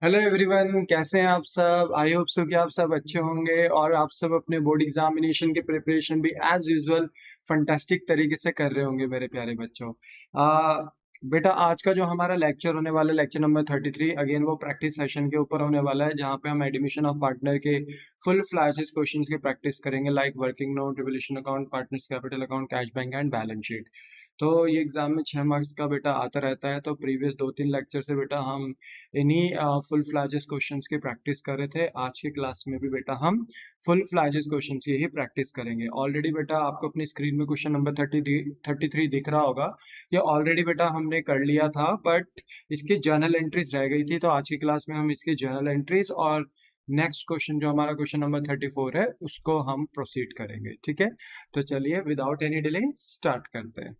Hello everyone, कैसे हैं आप सब। आई होप सो कि आप सब अच्छे होंगे और आप सब अपने बोर्ड एग्जामिनेशन की प्रिपरेशन भी एज यूजुअल फंटास्टिक तरीके से कर रहे होंगे मेरे प्यारे बच्चों। बेटा, आज का जो हमारा लेक्चर होने वाला है, लेक्चर नंबर 33, अगेन वो प्रैक्टिस सेशन के ऊपर होने वाला है, जहाँ पे हम एडमिशन ऑफ पार्टनर के फुल फ्लैशेस क्वेश्चन की प्रैक्टिस करेंगे, like working note, revolution account, partners capital account, cash bank and balance sheet. तो ये एग्जाम में 6 मार्क्स का बेटा आता रहता है। तो प्रीवियस 2-3 लेक्चर से बेटा हम इन्हीं फुल फ्लैजेस क्वेश्चंस की प्रैक्टिस कर रहे थे। आज की क्लास में भी बेटा हम फुल फ्लैजेस क्वेश्चंस की ही प्रैक्टिस करेंगे। ऑलरेडी बेटा आपको अपनी स्क्रीन में क्वेश्चन नंबर 33 दिख रहा होगा। ये ऑलरेडी बेटा हमने कर लिया था, बट इसकी जर्नल एंट्रीज रह गई थी। तो आज की क्लास में हम इसकी जर्नल एंट्रीज और नेक्स्ट क्वेश्चन जो हमारा क्वेश्चन नंबर 34 है उसको हम प्रोसीड करेंगे। ठीक है, तो चलिए विदाउट एनी डिले स्टार्ट करते हैं।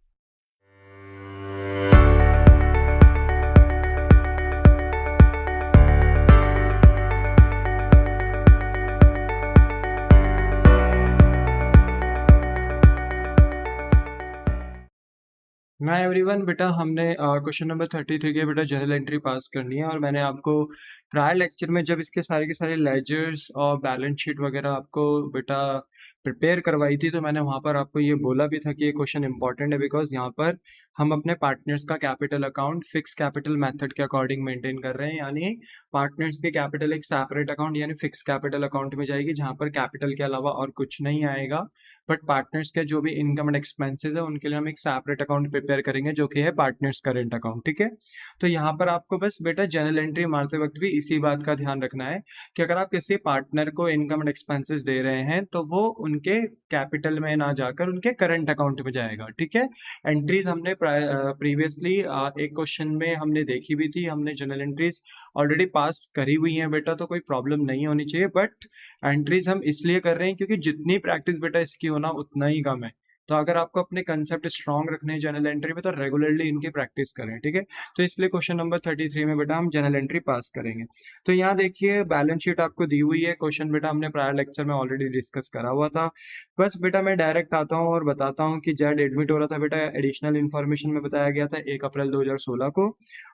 ना एवरीवन, बेटा हमने क्वेश्चन नंबर 33 के बेटा जनरल एंट्री पास करनी है। और मैंने आपको प्रायर लेक्चर में जब इसके सारे लेजर्स और बैलेंस शीट वगैरह आपको बेटा प्रिपेयर करवाई थी, तो मैंने वहाँ पर आपको ये बोला भी था कि ये क्वेश्चन इंपॉर्टेंट है, बिकॉज यहाँ पर हम अपने पार्टनर्स का capital account fix capital method के अकॉर्डिंग मेंटेन कर रहे हैं। यानी पार्टनर्स के कैपिटल एक सेपरेट अकाउंट यानी फिक्स कैपिटल अकाउंट में जाएगी, जहाँ पर कैपिटल के अलावा और कुछ नहीं आएगा। बट पार्टनर्स के जो भी इनकम एंड एक्सपेंसेस है उनके लिए हम एक सेपरेट अकाउंट प्रिपेयर करेंगे, जो कि है पार्टनर्स करेंट अकाउंट। ठीक है, तो यहाँ पर आपको बस बेटा जनरल एंट्री मारते वक्त भी इसी बात का ध्यान रखना है कि अगर आप किसी पार्टनर को इनकम एंड एक्सपेंसेस दे रहे हैं तो वो उनके कैपिटल में ना जाकर उनके करंट अकाउंट में जाएगा। ठीक है, एंट्रीज हमने प्रीवियसली एक क्वेश्चन में हमने देखी भी थी, हमने जनरल एंट्रीज ऑलरेडी पास करी हुई हैं बेटा, तो कोई प्रॉब्लम नहीं होनी चाहिए। बट एंट्रीज हम इसलिए कर रहे हैं क्योंकि जितनी प्रैक्टिस बेटा इसकी होना उतना ही कम है। तो अगर आपको अपने कंसेप्ट स्ट्रांग रखने हैं जनरल एंट्री में, तो रेगुलरली इनकी प्रैक्टिस करें। ठीक है, तो इसलिए क्वेश्चन नंबर 33 में बेटा हम जनरल एंट्री पास करेंगे। तो यहाँ देखिए बैलेंस शीट आपको दी हुई है। क्वेश्चन बेटा हमने प्रायर लेक्चर में ऑलरेडी डिस्कस करा हुआ था। बस बेटा मैं डायरेक्ट आता हूँ और बताता हूँ कि जेड एडमिट हो रहा था बेटा, एडिशनल इन्फॉर्मेशन में बताया गया था 1 अप्रैल 2016 को।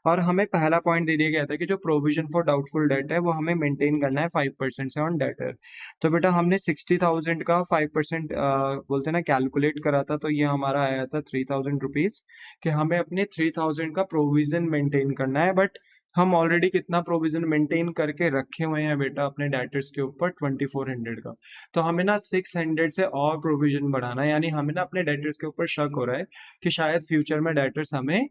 और हमें पहला पॉइंट दे दिया गया था कि जो प्रोविजन फॉर डाउटफुल डेट है वो हमें मेंटेन करना है 5% से ऑन डेटर। तो बेटा हमने 60,000 का 5% बोलते हैं ना कैलकुलेट करा था, तो ये हमारा आया था 3,000 रुपीज कि हमें अपने 3,000 का प्रोविजन मेंटेन करना है। बट हम ऑलरेडी कितना प्रोविजन मेंटेन करके रखे हुए हैं बेटा अपने डेटर्स के ऊपर 2,400 का। तो हमें ना 600 से और प्रोविजन बढ़ाना है। यानी हमें ना अपने डेटर्स के ऊपर शक हो रहा है कि शायद फ्यूचर में डेटर्स हमें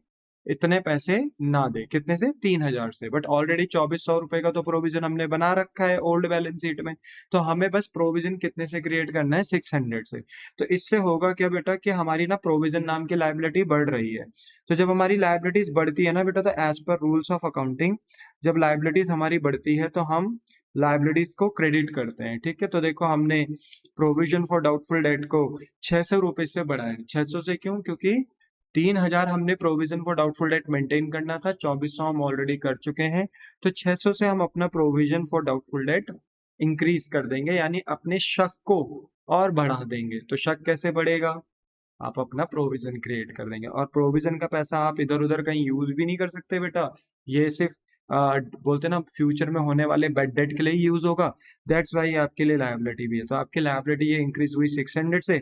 इतने पैसे ना दे। कितने से? 3,000 से। बट ऑलरेडी 2,400 रुपए का तो प्रोविजन हमने बना रखा है ओल्ड बैलेंस शीट में। तो हमें बस प्रोविजन कितने से क्रिएट करना है? 600 से। तो इससे होगा क्या बेटा कि हमारी ना प्रोविजन नाम की लायबिलिटी बढ़ रही है। तो जब हमारी लायबिलिटीज बढ़ती है ना बेटा, तो as per rules of accounting जब लायबिलिटीज हमारी बढ़ती है तो हम लायबिलिटीज को क्रेडिट करते हैं। ठीक है, तो देखो हमने प्रोविजन फॉर डाउटफुल डेट को 600 रुपए से बढ़ाया। 600 से क्यों? क्योंकि 3,000 हमने provision for doubtful date maintain करना था, 2,400 हम ऑलरेडी कर चुके हैं। तो 600 से हम अपना provision for doubtful debt increase कर देंगे, यानी अपने शक को और बढ़ा देंगे। तो शक कैसे बढ़ेगा? आप अपना प्रोविजन क्रिएट कर देंगे, और प्रोविजन का पैसा आप इधर उधर कहीं यूज भी नहीं कर सकते बेटा। ये सिर्फ बोलते ना फ्यूचर में होने वाले बेड डेट के लिए ही यूज होगा। दैट्स वाई आपके लिए लायबिलिटी भी है। तो आपकी लायबिलिटी ये इंक्रीज हुई 600 से।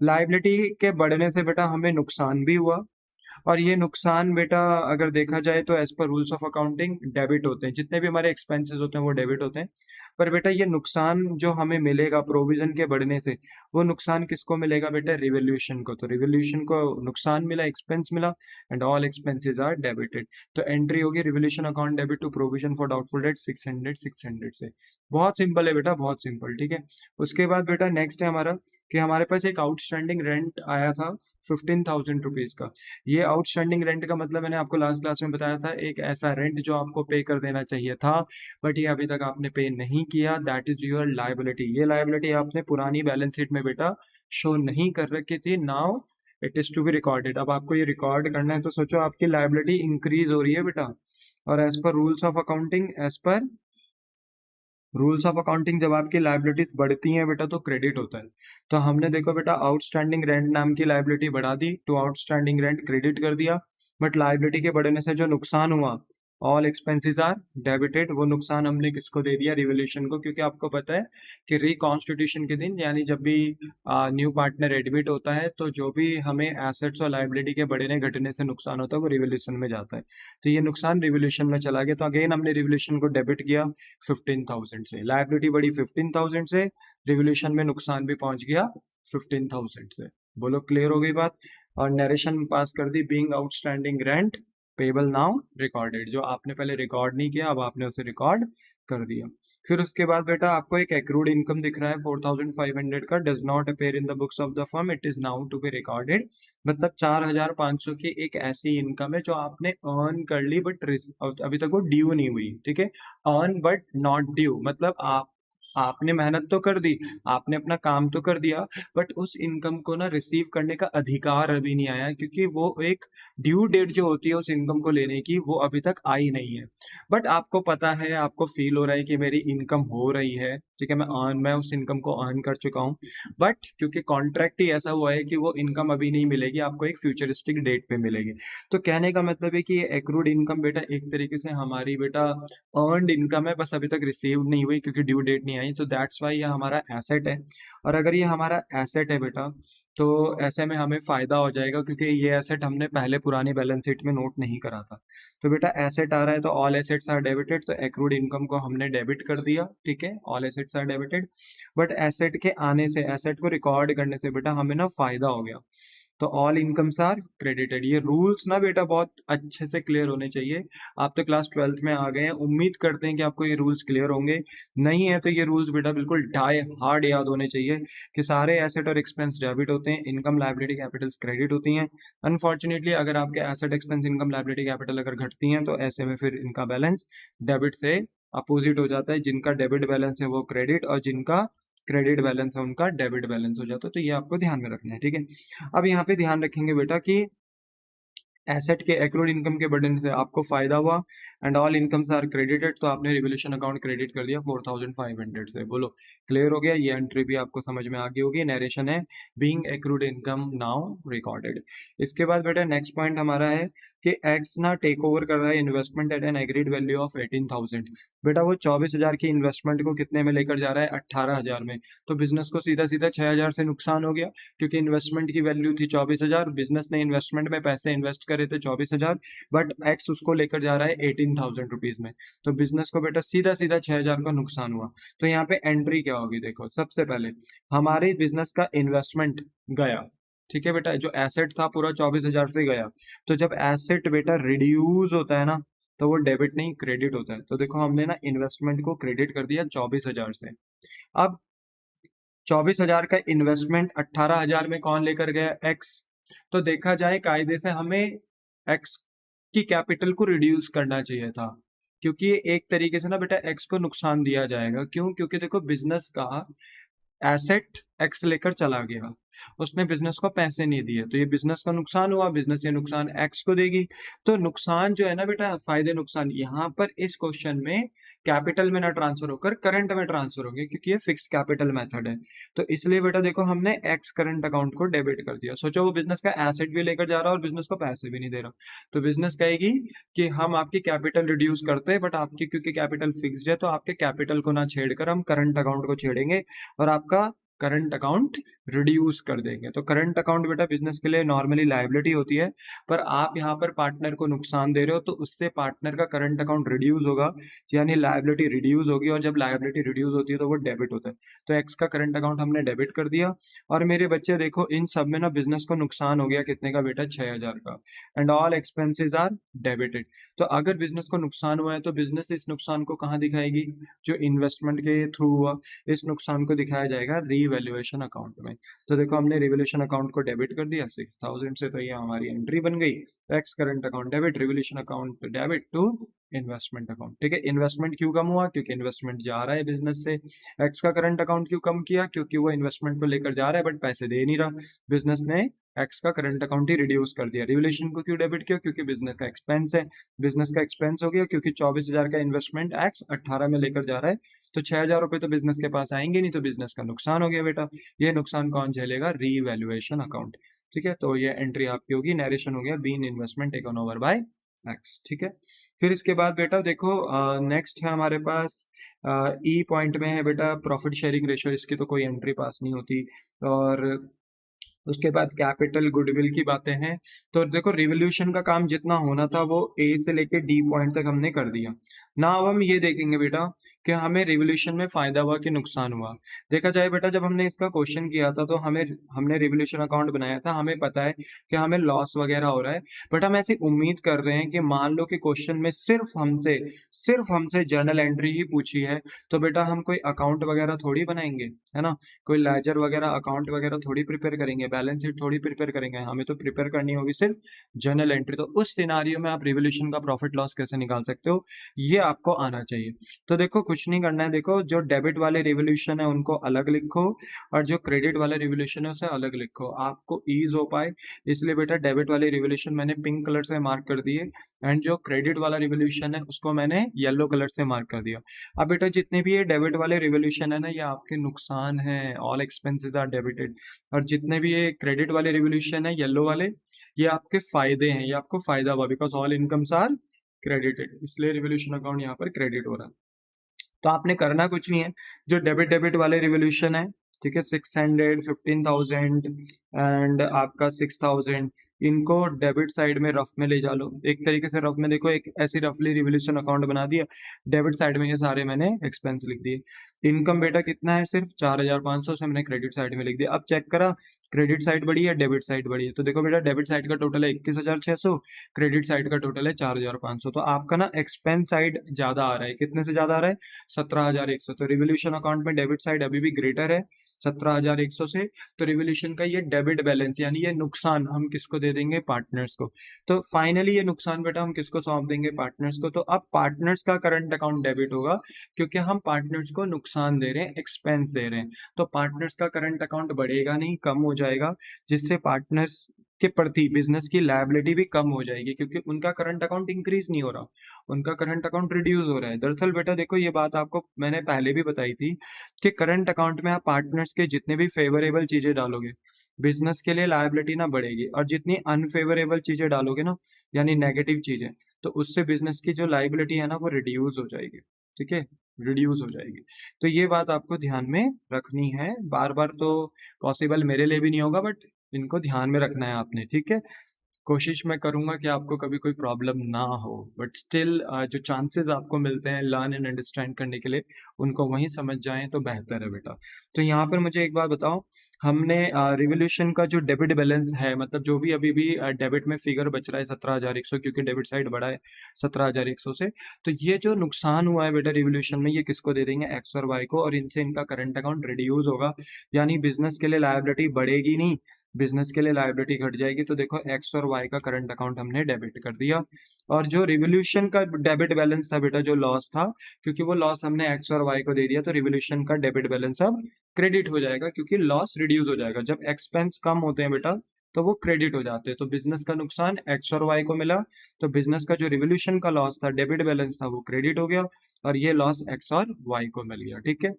लायबिलिटी के बढ़ने से बेटा हमें नुकसान भी हुआ। और ये नुकसान बेटा अगर देखा जाए तो as per rules of accounting debit होते हैं। जितने भी हमारे एक्सपेंसेस होते हैं वो डेबिट होते हैं। पर बेटा ये नुकसान जो हमें मिलेगा प्रोविजन के बढ़ने से, वो नुकसान किसको मिलेगा बेटा? रिवोल्यूशन को। तो रिवोल्यूशन को नुकसान मिला, एक्सपेंस मिला, and all expenses are debited. तो एंट्री होगी revolution account debit to provision for doubtful debt 600 से। बहुत सिंपल है बेटा, बहुत सिंपल। ठीक है, उसके बाद बेटा नेक्स्ट है हमारा कि हमारे पास एक आउटस्टैंडिंग रेंट आया था 15,000 रुपीज का। ये आउटस्टैंडिंग रेंट का मतलब मैंने आपको लास्ट क्लास में बताया था, एक ऐसा रेंट जो आपको पे कर देना चाहिए था, बट ये अभी तक आपने पे नहीं किया। That is your liability. ये लायबिलिटी आपने पुरानी बैलेंस शीट में बेटा शो नहीं कर रखी थी। Now it is to be recorded. अब आपको ये रिकॉर्ड करना है। तो सोचो आपकी लायबिलिटी इंक्रीज हो रही है बेटा, और as per rules of accounting, as per rules of accounting जब आपकी लायबिलिटीज बढ़ती हैं बेटा तो क्रेडिट होता है। तो हमने देखो बेटा आउटस्टैंडिंग रेंट नाम की लायबिलिटी बढ़ा दी, तो आउटस्टैंडिंग रेंट क्रेडिट कर दिया। बट लायबिलिटी के बढ़ने से जो नुकसान हुआ ऑल एक्सपेंसेस आर डेबिटेड। वो नुकसान हमने किसको दे दिया, रिवोल्यूशन को, क्योंकि आपको पता है कि रिकॉन्स्टिट्यूशन के दिन यानी जब भी न्यू पार्टनर एडमिट होता है तो जो भी हमें एसेट्स और लाइबिलिटी के बढ़ने घटने से नुकसान होता है वो रिवोल्यूशन में जाता है। तो ये नुकसान रिवोल्यूशन में चला गया, तो अगेन हमने रिवोल्यूशन को डेबिट किया 15,000 से। लाइबिलिटी बढ़ी 15,000 से, रिवोल्यूशन में नुकसान भी पहुंच गया 15,000 से। बोलो क्लियर हो गई बात। और नरेशन पास कर दी, being outstanding rent payable now recorded. जो आपने पहले रिकॉर्ड नहीं किया अब आपने उसे रिकॉर्ड कर दिया। फिर उसके बाद बेटा आपको एक एक्रूड इनकम दिख रहा है 4,500 का, does not appear in the books of the firm, it is now to be recorded. मतलब 4,500 की एक ऐसी इनकम है जो आपने अर्न कर ली बट अभी तक वो ड्यू नहीं हुई। ठीक है, अर्न बट नॉट ड्यू, मतलब आपने मेहनत तो कर दी, आपने अपना काम तो कर दिया, बट उस इनकम को ना रिसीव करने का अधिकार अभी नहीं आया, क्योंकि वो एक ड्यू डेट जो होती है उस इनकम को लेने की वो अभी तक आई नहीं है। बट आपको पता है, आपको फील हो रहा है कि मेरी इनकम हो रही है, ठीक है, मैं उस इनकम को अर्न कर चुका हूँ, बट क्योंकि कॉन्ट्रैक्ट ही ऐसा हुआ है कि वो इनकम अभी नहीं मिलेगी, आपको एक फ्यूचरिस्टिक डेट पे मिलेगी। तो कहने का मतलब है कि ये एक्रूड इनकम बेटा एक तरीके से हमारी बेटा अर्नड इनकम है, बस अभी तक रिसीव नहीं हुई क्योंकि ड्यू डेट नहीं आई, तो दैट्स वाई ये हमारा एसेट है। और अगर ये हमारा एसेट है बेटा तो ऐसे में हमें फायदा हो जाएगा, क्योंकि ये एसेट हमने पहले पुरानी बैलेंस शीट में नोट नहीं करा था। तो बेटा एसेट आ रहा है तो ऑल एसेट्स आर डेबिटेड, तो एक्रूड इनकम को हमने डेबिट कर दिया। ठीक है, all assets are debited. But asset के आने से, एसेट को रिकॉर्ड करने से बेटा हमें ना फायदा हो गया, तो ऑल इनकम्स आर क्रेडिटेड। ये रूल्स ना बेटा बहुत अच्छे से क्लियर होने चाहिए। आप तो क्लास 12th में आ गए हैं, उम्मीद करते हैं कि आपको ये रूल्स क्लियर होंगे। नहीं है तो ये रूल्स बेटा बिल्कुल डाई हार्ड याद होने चाहिए कि सारे एसेट और एक्सपेंस डेबिट होते हैं, इनकम लायबिलिटी कैपिटल्स क्रेडिट होती हैं। अनफॉर्चुनेटली अगर आपके asset expense income liability capital अगर घटती हैं तो ऐसे में फिर इनका बैलेंस डेबिट से अपोजिट हो जाता है। जिनका डेबिट बैलेंस है वो क्रेडिट, और जिनका क्रेडिट बैलेंस है उनका डेबिट बैलेंस हो जाता है। तो ये आपको ध्यान में रखना है। ठीक है, अब यहाँ पे ध्यान रखेंगे बेटा कि एसेट के एक्रूड इनकम के बढ़ने से आपको फायदा हुआ and all incomes are credited, तो आपने रिवोल्यूशन अकाउंट क्रेडिट कर दिया 4,500 से। बोलो क्लियर हो गया, ये एंट्री भी आपको समझ में आ गई होगी। नरेशन है being accrued income now recorded. इसके बाद बेटा नेक्स्ट पॉइंट हमारा है कि एक्स ना टेक ओवर कर रहा है investment at N agreed value of 18,000। बेटा वो 24,000 की इन्वेस्टमेंट को कितने में लेकर जा रहा है, 18,000 में। तो बिजनेस को सीधा सीधा 6,000 से नुकसान हो गया, क्योंकि इन्वेस्टमेंट की वैल्यू थी 24,000, बिजनेस ने इन्वेस्टमेंट में पैसे इन्वेस्ट करे थे 24,000, बट एक्स उसको लेकर जा रहा है 18,000 रुपीज में। तो बिजनेस को बेटा सीधा सीधा 6,000 का नुकसान हुआ। तो यहाँ पे एंट्री क्या होगी, देखो सबसे पहले हमारे बिजनेस का इन्वेस्टमेंट गया। ठीक है बेटा, जो एसेट था पूरा 24,000 से गया। तो जब एसेट बेटा रिड्यूस होता है ना तो वो डेबिट नहीं क्रेडिट होता है। तो देखो हमने ना इन्वेस्टमेंट को क्रेडिट कर दिया 24,000 से। अब 24,000 का इन्वेस्टमेंट 18,000 में कौन लेकर गया, एक्स। तो देखा जाए कायदे से हमें एक्स की कैपिटल को रिड्यूस करना चाहिए था, क्योंकि एक तरीके से ना बेटा एक्स को नुकसान दिया जाएगा। क्यों, क्योंकि देखो बिजनेस का एसेट एक्स लेकर चला गया, उसने बिजनेस को पैसे नहीं दिए, तो ये बिजनेस का नुकसान हुआ, बिजनेस ये नुकसान एक्स को देगी। तो नुकसान जो है ना बेटा, फायदे नुकसान यहाँ पर इस क्वेश्चन में कैपिटल में ना ट्रांसफर होकर करंट में ट्रांसफर होंगे, क्योंकि ये फिक्स कैपिटल मेथड है। तो इसलिए बेटा देखो हमने एक्स करंट अकाउंट को डेबिट कर दिया। सोचो वो बिजनेस का एसेट भी लेकर जा रहा है और बिजनेस को पैसे भी नहीं दे रहा, तो बिजनेस कहेगी कि हम आपकी कैपिटल रिड्यूस करते हैं, बट आपकी क्योंकि कैपिटल फिक्स्ड है तो आपके कैपिटल को ना छेड़कर हम करंट अकाउंट को छेड़ेंगे और आपका करंट अकाउंट रिड्यूस कर देंगे। तो करंट अकाउंट बेटा बिजनेस के लिए नॉर्मली लायबिलिटी होती है, पर आप यहाँ पर पार्टनर को नुकसान दे रहे हो तो उससे पार्टनर का करंट अकाउंट रिड्यूस होगा, यानी लायबिलिटी रिड्यूस होगी, और जब लायबिलिटी रिड्यूस होती है तो वो डेबिट होता है। तो एक्स का करंट अकाउंट हमने डेबिट कर दिया। और मेरे बच्चे देखो इन सब में ना बिजनेस को नुकसान हो गया कितने का बेटा, 6,000 का, and all expenses are debited. तो अगर बिजनेस को नुकसान हुआ है तो बिजनेस इस नुकसान को कहाँ दिखाएगी, जो इन्वेस्टमेंट के थ्रू हुआ, इस नुकसान को दिखाया जाएगा रीवैल्यूएशन अकाउंट में। तो देखो हमने रिवोल्यूशन अकाउंट को डेबिट कर दिया 6,000 से, तो ये हमारी एंट्री बन गई। X current account debit, revolution account debit to investment account. ठीक है, इन्वेस्टमेंट क्यों कम हुआ, क्योंकि इन्वेस्टमेंट जा रहा है बिजनेस से। एक्स का करंट अकाउंट क्यों कम किया, क्योंकि वो इन्वेस्टमेंट को लेकर जा रहा है बट पैसे दे नहीं रहा, बिजनेस ने एक्स का करंट अकाउंट ही रिड्यूस कर दिया। रिवोल्यूशन को क्यों डेबिट किया, क्योंकि बिजनेस का एक्सपेंस है, बिजनेस का एक्सपेंस हो गया, क्योंकि 24,000 का इन्वेस्टमेंट एक्स 18 में लेकर जा रहा है, तो 6,000 रुपए तो बिजनेस के पास आएंगे नहीं, तो बिजनेस का नुकसान हो गया बेटा। ये नुकसान कौन झेलेगा, रीवैल्यूएशन अकाउंट। ठीक है, तो ये एंट्री आपकी होगी, नरेशन हो गया been investment taken over by X, ठीक है। फिर इसके बाद बेटा देखो नेक्स्ट है हमारे पास ई पॉइंट में है बेटा प्रॉफिट शेयरिंग रेशियो, इसकी तो कोई एंट्री पास नहीं होती। और उसके बाद कैपिटल गुडविल की बातें हैं। तो देखो रिवोल्यूशन का काम जितना होना था वो ए से लेके डी पॉइंट तक हमने कर दिया ना। अब हम ये देखेंगे बेटा कि हमें रिवोल्यूशन में फायदा हुआ कि नुकसान हुआ। देखा जाए बेटा जब हमने इसका क्वेश्चन किया था तो हमने रिवोल्यूशन अकाउंट बनाया था, हमें पता है कि हमें लॉस वगैरह हो रहा है। बट हम ऐसी उम्मीद कर रहे हैं कि मान लो कि क्वेश्चन में सिर्फ हमसे जर्नल एंट्री ही पूछी है, तो बेटा हम कोई अकाउंट वगैरह थोड़ी बनाएंगे, है ना। कोई लेजर वगैरह अकाउंट वगैरह थोड़ी प्रिपेयर करेंगे, बैलेंस शीट थोड़ी प्रिपेयर करेंगे, हमें तो प्रिपेयर करनी होगी सिर्फ जर्नल एंट्री। तो उस सिनारियो में आप रिवोल्यूशन का प्रॉफिट लॉस कैसे निकाल सकते हो, ये आपको आना चाहिए। तो देखो कुछ नहीं करना है, देखो जो डेबिट वाले रिवोल्यूशन है उनको अलग लिखो और जो क्रेडिट वाले रिवोल्यूशन है उसे अलग लिखो, आपको ईज हो पाए। इसलिए बेटा डेबिट वाले रिवोल्यूशन मैंने पिंक कलर से मार्क कर दिए एंड जो क्रेडिट वाला रिवोल्यूशन है उसको मैंने येलो कलर से मार्क कर दिया। अब बेटा जितने भी ये डेबिट वाले रिवोल्यूशन है ना, ये आपके नुकसान है, ऑल एक्सपेंसेस आर डेबिटेड। और जितने भी ये क्रेडिट वाले रिवोल्यूशन है येलो वाले, ये आपके फायदे हैं, ये आपको फायदा हुआ because all incomes are credited, इसलिए रिवोल्यूशन अकाउंट यहाँ पर क्रेडिट हो रहा है। तो आपने करना कुछ नहीं है, जो डेबिट डेबिट वाले रिवोल्यूशन है, ठीक है, 600, 15,000 एंड आपका 6,000, इनको डेबिट साइड में रफ में ले जा लो। एक तरीके से रफ में देखो, एक ऐसी रफली रिवोल्यूशन अकाउंट बना दिया, डेबिट साइड में ये सारे मैंने एक्सपेंस लिख दिए। इनकम बेटा कितना है, सिर्फ 4,500 से मैंने क्रेडिट साइड में लिख दिया। अब चेक करा क्रेडिट साइड बढ़ी है डेबिट साइड बढ़ी है, तो देखो बेटा डेबिट साइड का टोटल है 21,600, क्रेडिट साइड का टोटल है 4,500। तो आपका ना एक्सपेंस साइड ज्यादा आ रहा है, कितने से ज्यादा आ रहा है, 17,100। तो रिवोल्यूशन अकाउंट में डेबिट साइड अभी भी ग्रेटर है 17,100 से। तो रिवोल्यूशन का ये डेबिट बैलेंस यानी ये नुकसान हम किसको दे देंगे, पार्टनर्स को। तो फाइनली ये नुकसान बेटा हम किसको सौंप देंगे, पार्टनर्स को। तो अब पार्टनर्स का करंट अकाउंट डेबिट होगा क्योंकि हम पार्टनर्स को नुकसान दे रहे हैं, एक्सपेंस दे रहे हैं। तो पार्टनर्स का करंट अकाउंट बढ़ेगा नहीं, कम हो जाएगा, जिससे पार्टनर्स के प्रति बिजनेस की लायबिलिटी भी कम हो जाएगी क्योंकि उनका करंट अकाउंट इंक्रीज नहीं हो रहा, उनका करंट अकाउंट रिड्यूस हो रहा है। दरअसल बेटा देखो ये बात आपको मैंने पहले भी बताई थी कि करंट अकाउंट में आप पार्टनर्स के जितने भी फेवरेबल चीजें डालोगे बिजनेस के लिए लायबिलिटी ना बढ़ेगी, और जितनी अनफेवरेबल चीजें डालोगे ना यानी नेगेटिव चीजें, तो उससे बिजनेस की जो लायबिलिटी है ना वो रिड्यूस हो जाएगी, ठीक है, रिड्यूस हो जाएगी। तो ये बात आपको ध्यान में रखनी है, बार बार तो पॉसिबल मेरे लिए भी नहीं होगा बट इनको ध्यान में रखना है आपने, ठीक है। कोशिश मैं करूंगा कि आपको कभी कोई प्रॉब्लम ना हो, बट स्टिल जो चांसेस आपको मिलते हैं लर्न एंड अंडरस्टैंड करने के लिए उनको वहीं समझ जाएं तो बेहतर है बेटा। तो यहाँ पर मुझे एक बात बताओ, हमने रिवोल्यूशन का जो डेबिट बैलेंस है, मतलब जो भी अभी भी डेबिट में फिगर बच रहा है 17,100 क्योंकि डेबिट साइड बढ़ा है 17,100 से, तो ये जो नुकसान हुआ है बेटा रिवोल्यूशन में ये किसको दे देंगे, एक्स और वाई को, और इनसे इनका करंट अकाउंट रिड्यूस होगा, यानी बिजनेस के लिए लायबिलिटी बढ़ेगी नहीं, बिजनेस के लिए लायबिलिटी घट जाएगी। तो देखो एक्स और वाई का करंट अकाउंट हमने डेबिट कर दिया, और जो रिवोल्यूशन का डेबिट बैलेंस था बेटा जो लॉस था, क्योंकि वो लॉस हमने एक्स और वाई को दे दिया, तो रिवोल्यूशन का डेबिट बैलेंस अब क्रेडिट हो जाएगा क्योंकि लॉस रिड्यूस हो जाएगा। जब एक्सपेंस कम होते हैं बेटा तो वो क्रेडिट हो जाते हैं, तो बिजनेस का नुकसान एक्स और वाई को मिला, तो बिजनेस का जो रिवोल्यूशन का लॉस था डेबिट बैलेंस था वो क्रेडिट हो गया, और ये लॉस एक्स और वाई को मिल गया, ठीक है।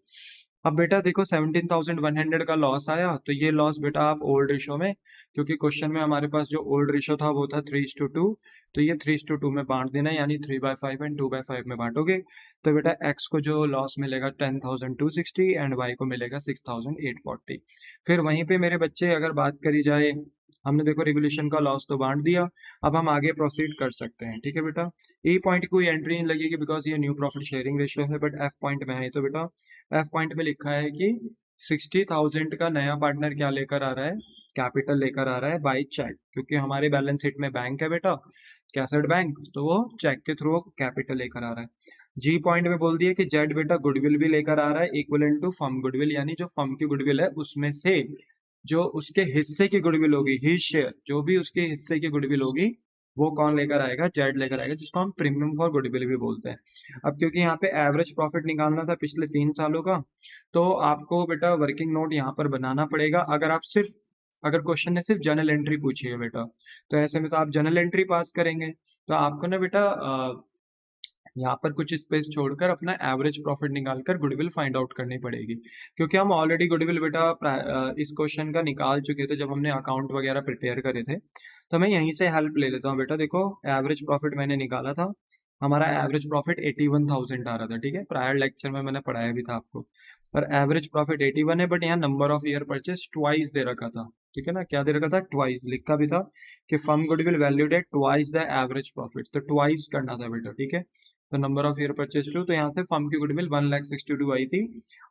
अब बेटा देखो 17,100 का लॉस आया, तो ये लॉस बेटा आप ओल्ड रेशो में, क्योंकि क्वेश्चन में हमारे पास जो ओल्ड रेशो था वो था 3:2, तो ये 3:2 में बांट देना है, यानी 3/5 एंड 2/5 में बांटोगे, तो बेटा एक्स को जो लॉस मिलेगा 10,260 एंड वाई को मिलेगा 6,840। फिर वहीं पे मेरे बच्चे अगर बात करी जाए, हमने देखो रिवोल्यूशन का लॉस तो बांट दिया, अब हम आगे प्रोसीड कर सकते हैं, ठीक है बेटा। ए पॉइंट कोई एंट्री नहीं लगेगी बिकॉज ये न्यू प्रॉफिट शेयरिंग रेशियो है, बट एफ पॉइंट में है, तो बेटा एफ पॉइंट में लिखा है कि 60,000 का नया पार्टनर क्या लेकर आ रहा है, कैपिटल लेकर आ रहा है बाई चेक, क्योंकि हमारे बैलेंस शीट में बैंक है बेटा, कैसेट बैंक, तो वो चेक के थ्रू कैपिटल लेकर आ रहा है। जी पॉइंट में बोल दिया कि जेड बेटा गुडविल भी लेकर आ रहा है इक्विवेलेंट टू फर्म गुडविल, यानी जो फर्म की गुडविल है उसमें से जो उसके हिस्से की गुडविल होगी, हिज शेयर, जो भी उसके हिस्से की गुडविल होगी वो कौन लेकर आएगा, जेड लेकर आएगा, जिसको हम प्रीमियम फॉर गुडविल भी बोलते हैं। अब क्योंकि यहाँ पे एवरेज प्रॉफिट निकालना था पिछले 3 सालों का, तो आपको बेटा वर्किंग नोट यहाँ पर बनाना पड़ेगा। अगर क्वेश्चन ने सिर्फ जर्नल एंट्री पूछी है बेटा, तो ऐसे में तो आप जर्नल एंट्री पास करेंगे, तो आपको ना बेटा यहाँ पर कुछ स्पेस छोड़कर अपना एवरेज प्रॉफिट निकालकर गुडविल फाइंड आउट करनी पड़ेगी, क्योंकि हम ऑलरेडी गुडविल बेटा इस क्वेश्चन का निकाल चुके थे जब हमने अकाउंट वगैरह प्रिपेयर करे थे। तो मैं यहीं से हेल्प ले लेता हूँ बेटा। देखो, एवरेज प्रॉफिट मैंने निकाला था, हमारा एवरेज प्रॉफिट 81,000 आ रहा था। ठीक है, प्रायर लेक्चर में मैंने पढ़ाया भी था आपको। पर एवरेज प्रॉफिट 81 है, बट यहाँ number of year purchase twice दे रखा था। ठीक है ना, क्या दे रखा था? ट्वाइस लिखा भी था कि firm goodwill valued at twice the average profit, तो ट्वाइस करना था बेटा। ठीक है, तो number of year purchase two, तो यहाँ से फर्म की गुडविल 1,62 आई थी,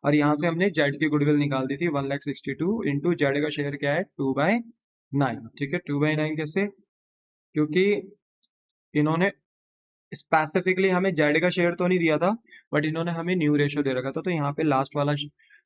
और यहाँ से हमने जेड की गुडविल निकाल दी थी 1,62 इंटू जेड का शेयर क्या है 2/9। ठीक है, 2/9 कैसे? क्योंकि इन्होंने स्पेसिफिकली हमें जेड का शेयर तो नहीं दिया था, बट इन्होंने हमें न्यू रेशो दे रखा था, तो यहाँ पे लास्ट वाला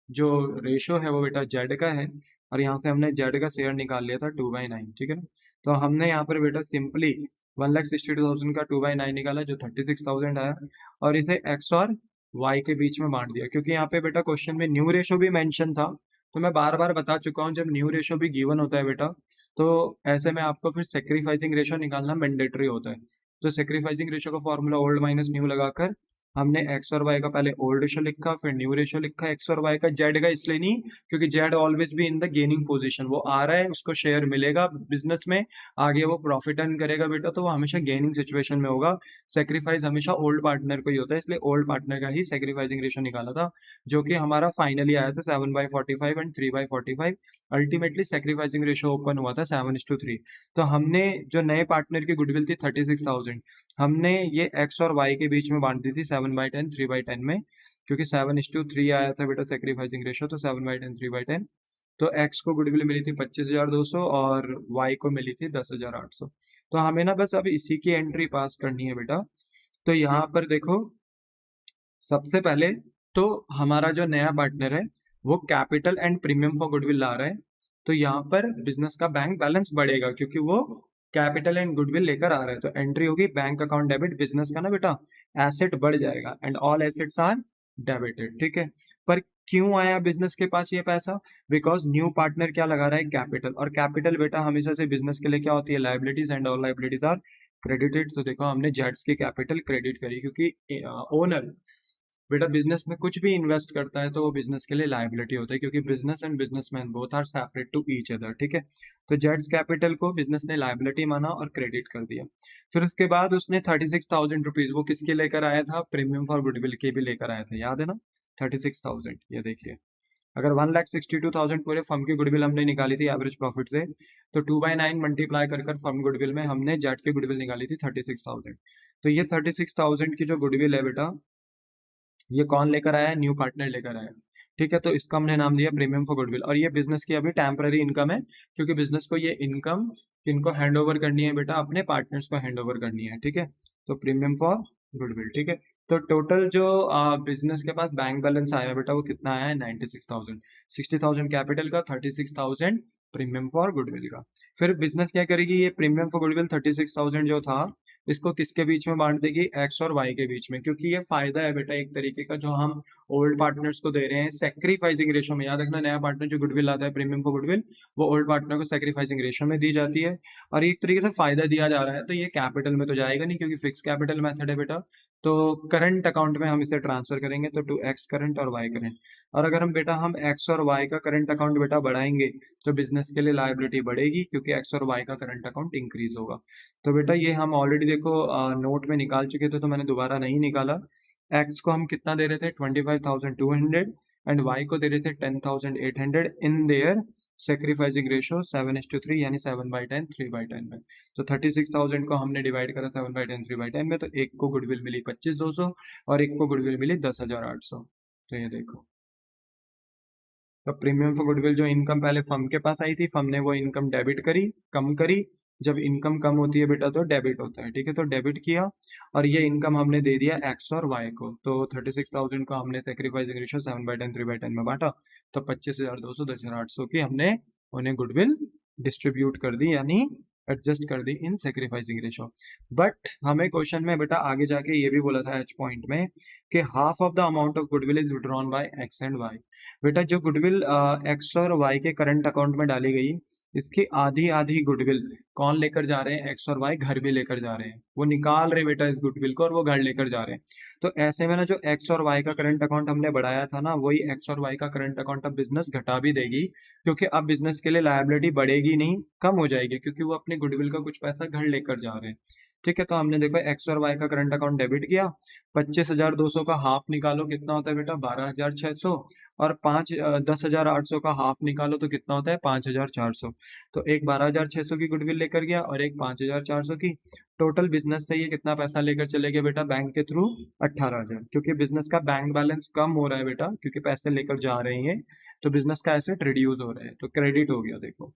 जो रेशो है वो बेटा जेड का है, और यहाँ से हमने जेड का शेयर निकाल लिया था 2/9। ठीक है ना, तो हमने यहाँ पर बेटा सिंपली 1,62,000 का 2/9 निकाला, जो 36,000 आया, और इसे एक्स और वाई के बीच में बांट दिया। क्योंकि यहाँ पे बेटा क्वेश्चन में न्यू रेशो भी मेंशन था, तो मैं बार बार बता चुका हूँ, जब न्यू रेशो भी गिवन होता है बेटा, तो ऐसे में आपको फिर सेक्रीफाइसिंग रेशो निकालना मैंडेटरी होता है। तो सेक्रीफाइसिंग रेशो का फॉर्मूला ओल्ड माइनस न्यू लगाकर हमने एक्स और वाई का पहले ओल्ड रेशो लिखा, फिर न्यू रेशो लिखा एक्स और वाई का। जेड का इसलिए नहीं, क्योंकि जेड ऑलवेज भी इन द गेनिंग पोजीशन, वो आ रहा है, उसको शेयर मिलेगा बिजनेस में, आगे वो प्रॉफिट अर्न करेगा बेटा, तो वो हमेशा गेनिंग सिचुएशन में होगा। सेक्रीफाइस हमेशा ओल्ड पार्टनर को ही होता है, इसलिए ओल्ड पार्टनर का ही सेक्रीफाइसिंग रेशो निकाला था, जो कि हमारा फाइनली आया था 7/45 and 3/45। Ultimately sacrificing ratio open हुआ था 7:3। तो हमने जो नए पार्टनर की गुडविल थी 36,000, हमने ये एक्स और वाई के बीच में बांट दी थी 7/10 3/10 में, क्योंकि 7:3 आया था बेटा सेक्रीफाइसिंग रेशो, तो 7/10 3/10। तो एक्स को गुडविल मिली थी 25,200 और वाई को मिली थी 10,800। तो हमें ना बस अब इसी की एंट्री पास करनी है बेटा। तो यहाँ पर देखो, सबसे पहले तो हमारा जो नया पार्टनर है वो capital and premium for goodwill ला रहा है, तो यहाँ पर बिजनेस का बैंक बैलेंस बढ़ेगा, क्योंकि वो कैपिटल एंड गुडविल लेकर आ रहा है। तो एंट्री होगी बैंक अकाउंट डेबिट, बिजनेस का ना बेटा एसेट बढ़ जाएगा, and all assets are debited. ठीक है, पर क्यों आया बिजनेस के पास ये पैसा? बिकॉज न्यू पार्टनर क्या लगा रहा है? कैपिटल, और कैपिटल बेटा हमेशा से बिजनेस के लिए क्या होती है? Liabilities, and all liabilities are credited. तो देखो, हमने जेट्स की कैपिटल क्रेडिट करी, क्योंकि ओनर बेटा बिजनेस में कुछ भी इन्वेस्ट करता है तो वो बिजनेस के लिए लायबिलिटी होता है, क्योंकि business and businessman both are separate to each other. ठीक है, तो जेट्स कैपिटल को बिजनेस ने लायबिलिटी माना और क्रेडिट कर दिया। फिर उसके बाद उसने 36,000 रुपीज वो किसके लेकर आया था? प्रीमियम फॉर गुडविल के भी लेकर आया था, याद है ना? 36,000, ये देखिए, अगर 1,62,000 पूरे फर्म की गुडविल हमने निकाली थी एवरेज प्रॉफिट से, तो 2/9 मल्टीप्लाई कर फर्म गुडविल में हमने जेट की गुडविल निकाली थी 36,000। तो ये 36,000 की जो गुडविल है बेटा, ये कौन लेकर आया है? न्यू पार्टनर लेकर आया है। ठीक है, तो इसका हमने नाम दिया प्रीमियम फॉर गुडविल, और ये बिजनेस की अभी टेम्पररी इनकम है, क्योंकि बिजनेस को ये इनकम किनको हैंड ओवर करनी है बेटा? अपने पार्टनर्स को हैंड ओवर करनी है। ठीक है, तो प्रीमियम फॉर गुडविल। ठीक है, तो टोटल जो बिजनेस के पास बैंक बैलेंस आया बेटा, वो कितना आया है? 96,000। 60,000 कैपिटल का, 36,000 प्रीमियम फॉर गुडविल का। फिर बिजनेस क्या करेगी? ये प्रीमियम फॉर गुडविल 36,000 जो था, इसको किसके बीच में बांट देगी? एक्स और वाई के बीच में, क्योंकि ये फायदा है बेटा एक तरीके का, जो हम ओल्ड पार्टनर्स को दे रहे हैं सेक्रीफाइसिंग रेशो में। याद रखना, नया पार्टनर जो गुडविल आता है प्रीमियम फॉर गुडविल, वो ओल्ड पार्टनर को सेक्रीफाइसिंग रेशो में दी जाती है, और एक तरीके से फायदा दिया जा रहा है। तो ये कैपिटल में तो जाएगा नहीं, क्योंकि फिक्स कैपिटल मेथड है बेटा, तो करंट अकाउंट में हम इसे ट्रांसफर करेंगे, तो टू एक्स करंट और वाई करंट। और अगर हम एक्स और वाई का करंट अकाउंट बेटा बढ़ाएंगे, तो बिजनेस के लिए लायबिलिटी बढ़ेगी, क्योंकि एक्स और वाई का करंट अकाउंट इंक्रीज होगा। तो बेटा ये हम ऑलरेडी देखो नोट में निकाल चुके थे, तो मैंने दोबारा नहीं निकाला। एक्स को हम कितना दे रहे थे? 25,200, एंड वाई को दे रहे थे 10,800 इन देयर सेक्रीफाइसिंग रेशो 7:3, यानी 7/10 3/10 में। तो 36,000 को हमने डिवाइड करा 7/10 3/10 में, तो एक को गुडविल मिली 25,200 और एक को गुडविल मिली 10,800। तो ये देखो, तो प्रीमियम फॉर गुडविल जो इनकम पहले फर्म के पास आई थी, फर्म ने वो इनकम डेबिट करी, कम करी। जब इनकम कम होती है बेटा तो डेबिट होता है। ठीक है, तो डेबिट किया, और ये इनकम हमने दे दिया एक्स और वाई को। तो 36,000 को हमने सेक्रीफाइसिंग रेशियो 7/10 3/10 में बांटा, तो 25,200 10,800 की हमने उन्हें गुडविल डिस्ट्रीब्यूट कर दी, यानी एडजस्ट कर दी इन सेक्रीफाइसिंग रेशियो। बट हमें क्वेश्चन में बेटा आगे जाके ये भी बोला था एच पॉइंट में कि half of the amount of goodwill is withdrawn by X and Y. बेटा जो गुडविल एक्स और वाई के करंट अकाउंट में डाली गई, इसकी आधी आधी गुडविल कौन लेकर जा रहे हैं, एक्स और वाई घर भी लेकर जा रहे हैं, वो निकाल रहे बेटा इस गुडविल को और वो घर लेकर जा रहे हैं। तो ऐसे में ना जो एक्स और वाई का करंट अकाउंट हमने बढ़ाया था ना, वही एक्स और वाई का करंट अकाउंट अब बिजनेस घटा भी देगी, क्योंकि अब बिजनेस के लिए लायबिलिटी बढ़ेगी नहीं, कम हो जाएगी, क्योंकि वो अपने गुडविल का कुछ पैसा घर लेकर जा रहे हैं। ठीक है, तो हमने देखो एक्स और वाई का करंट अकाउंट डेबिट किया, 25,200 का हाफ निकालो कितना होता है बेटा, 12,600, और 10,800 का हाफ निकालो तो कितना होता है, 5,400। तो एक 12,600 की गुडविल लेकर गया और एक 5,400 की। टोटल बिजनेस से ये कितना पैसा लेकर चले गए बेटा बैंक के थ्रू, 18,000, क्योंकि बिजनेस का बैंक बैलेंस कम हो रहा है बेटा, क्योंकि पैसे लेकर जा रहे हैं, तो बिजनेस का एसेट रिड्यूस हो रहा है, तो क्रेडिट हो गया। देखो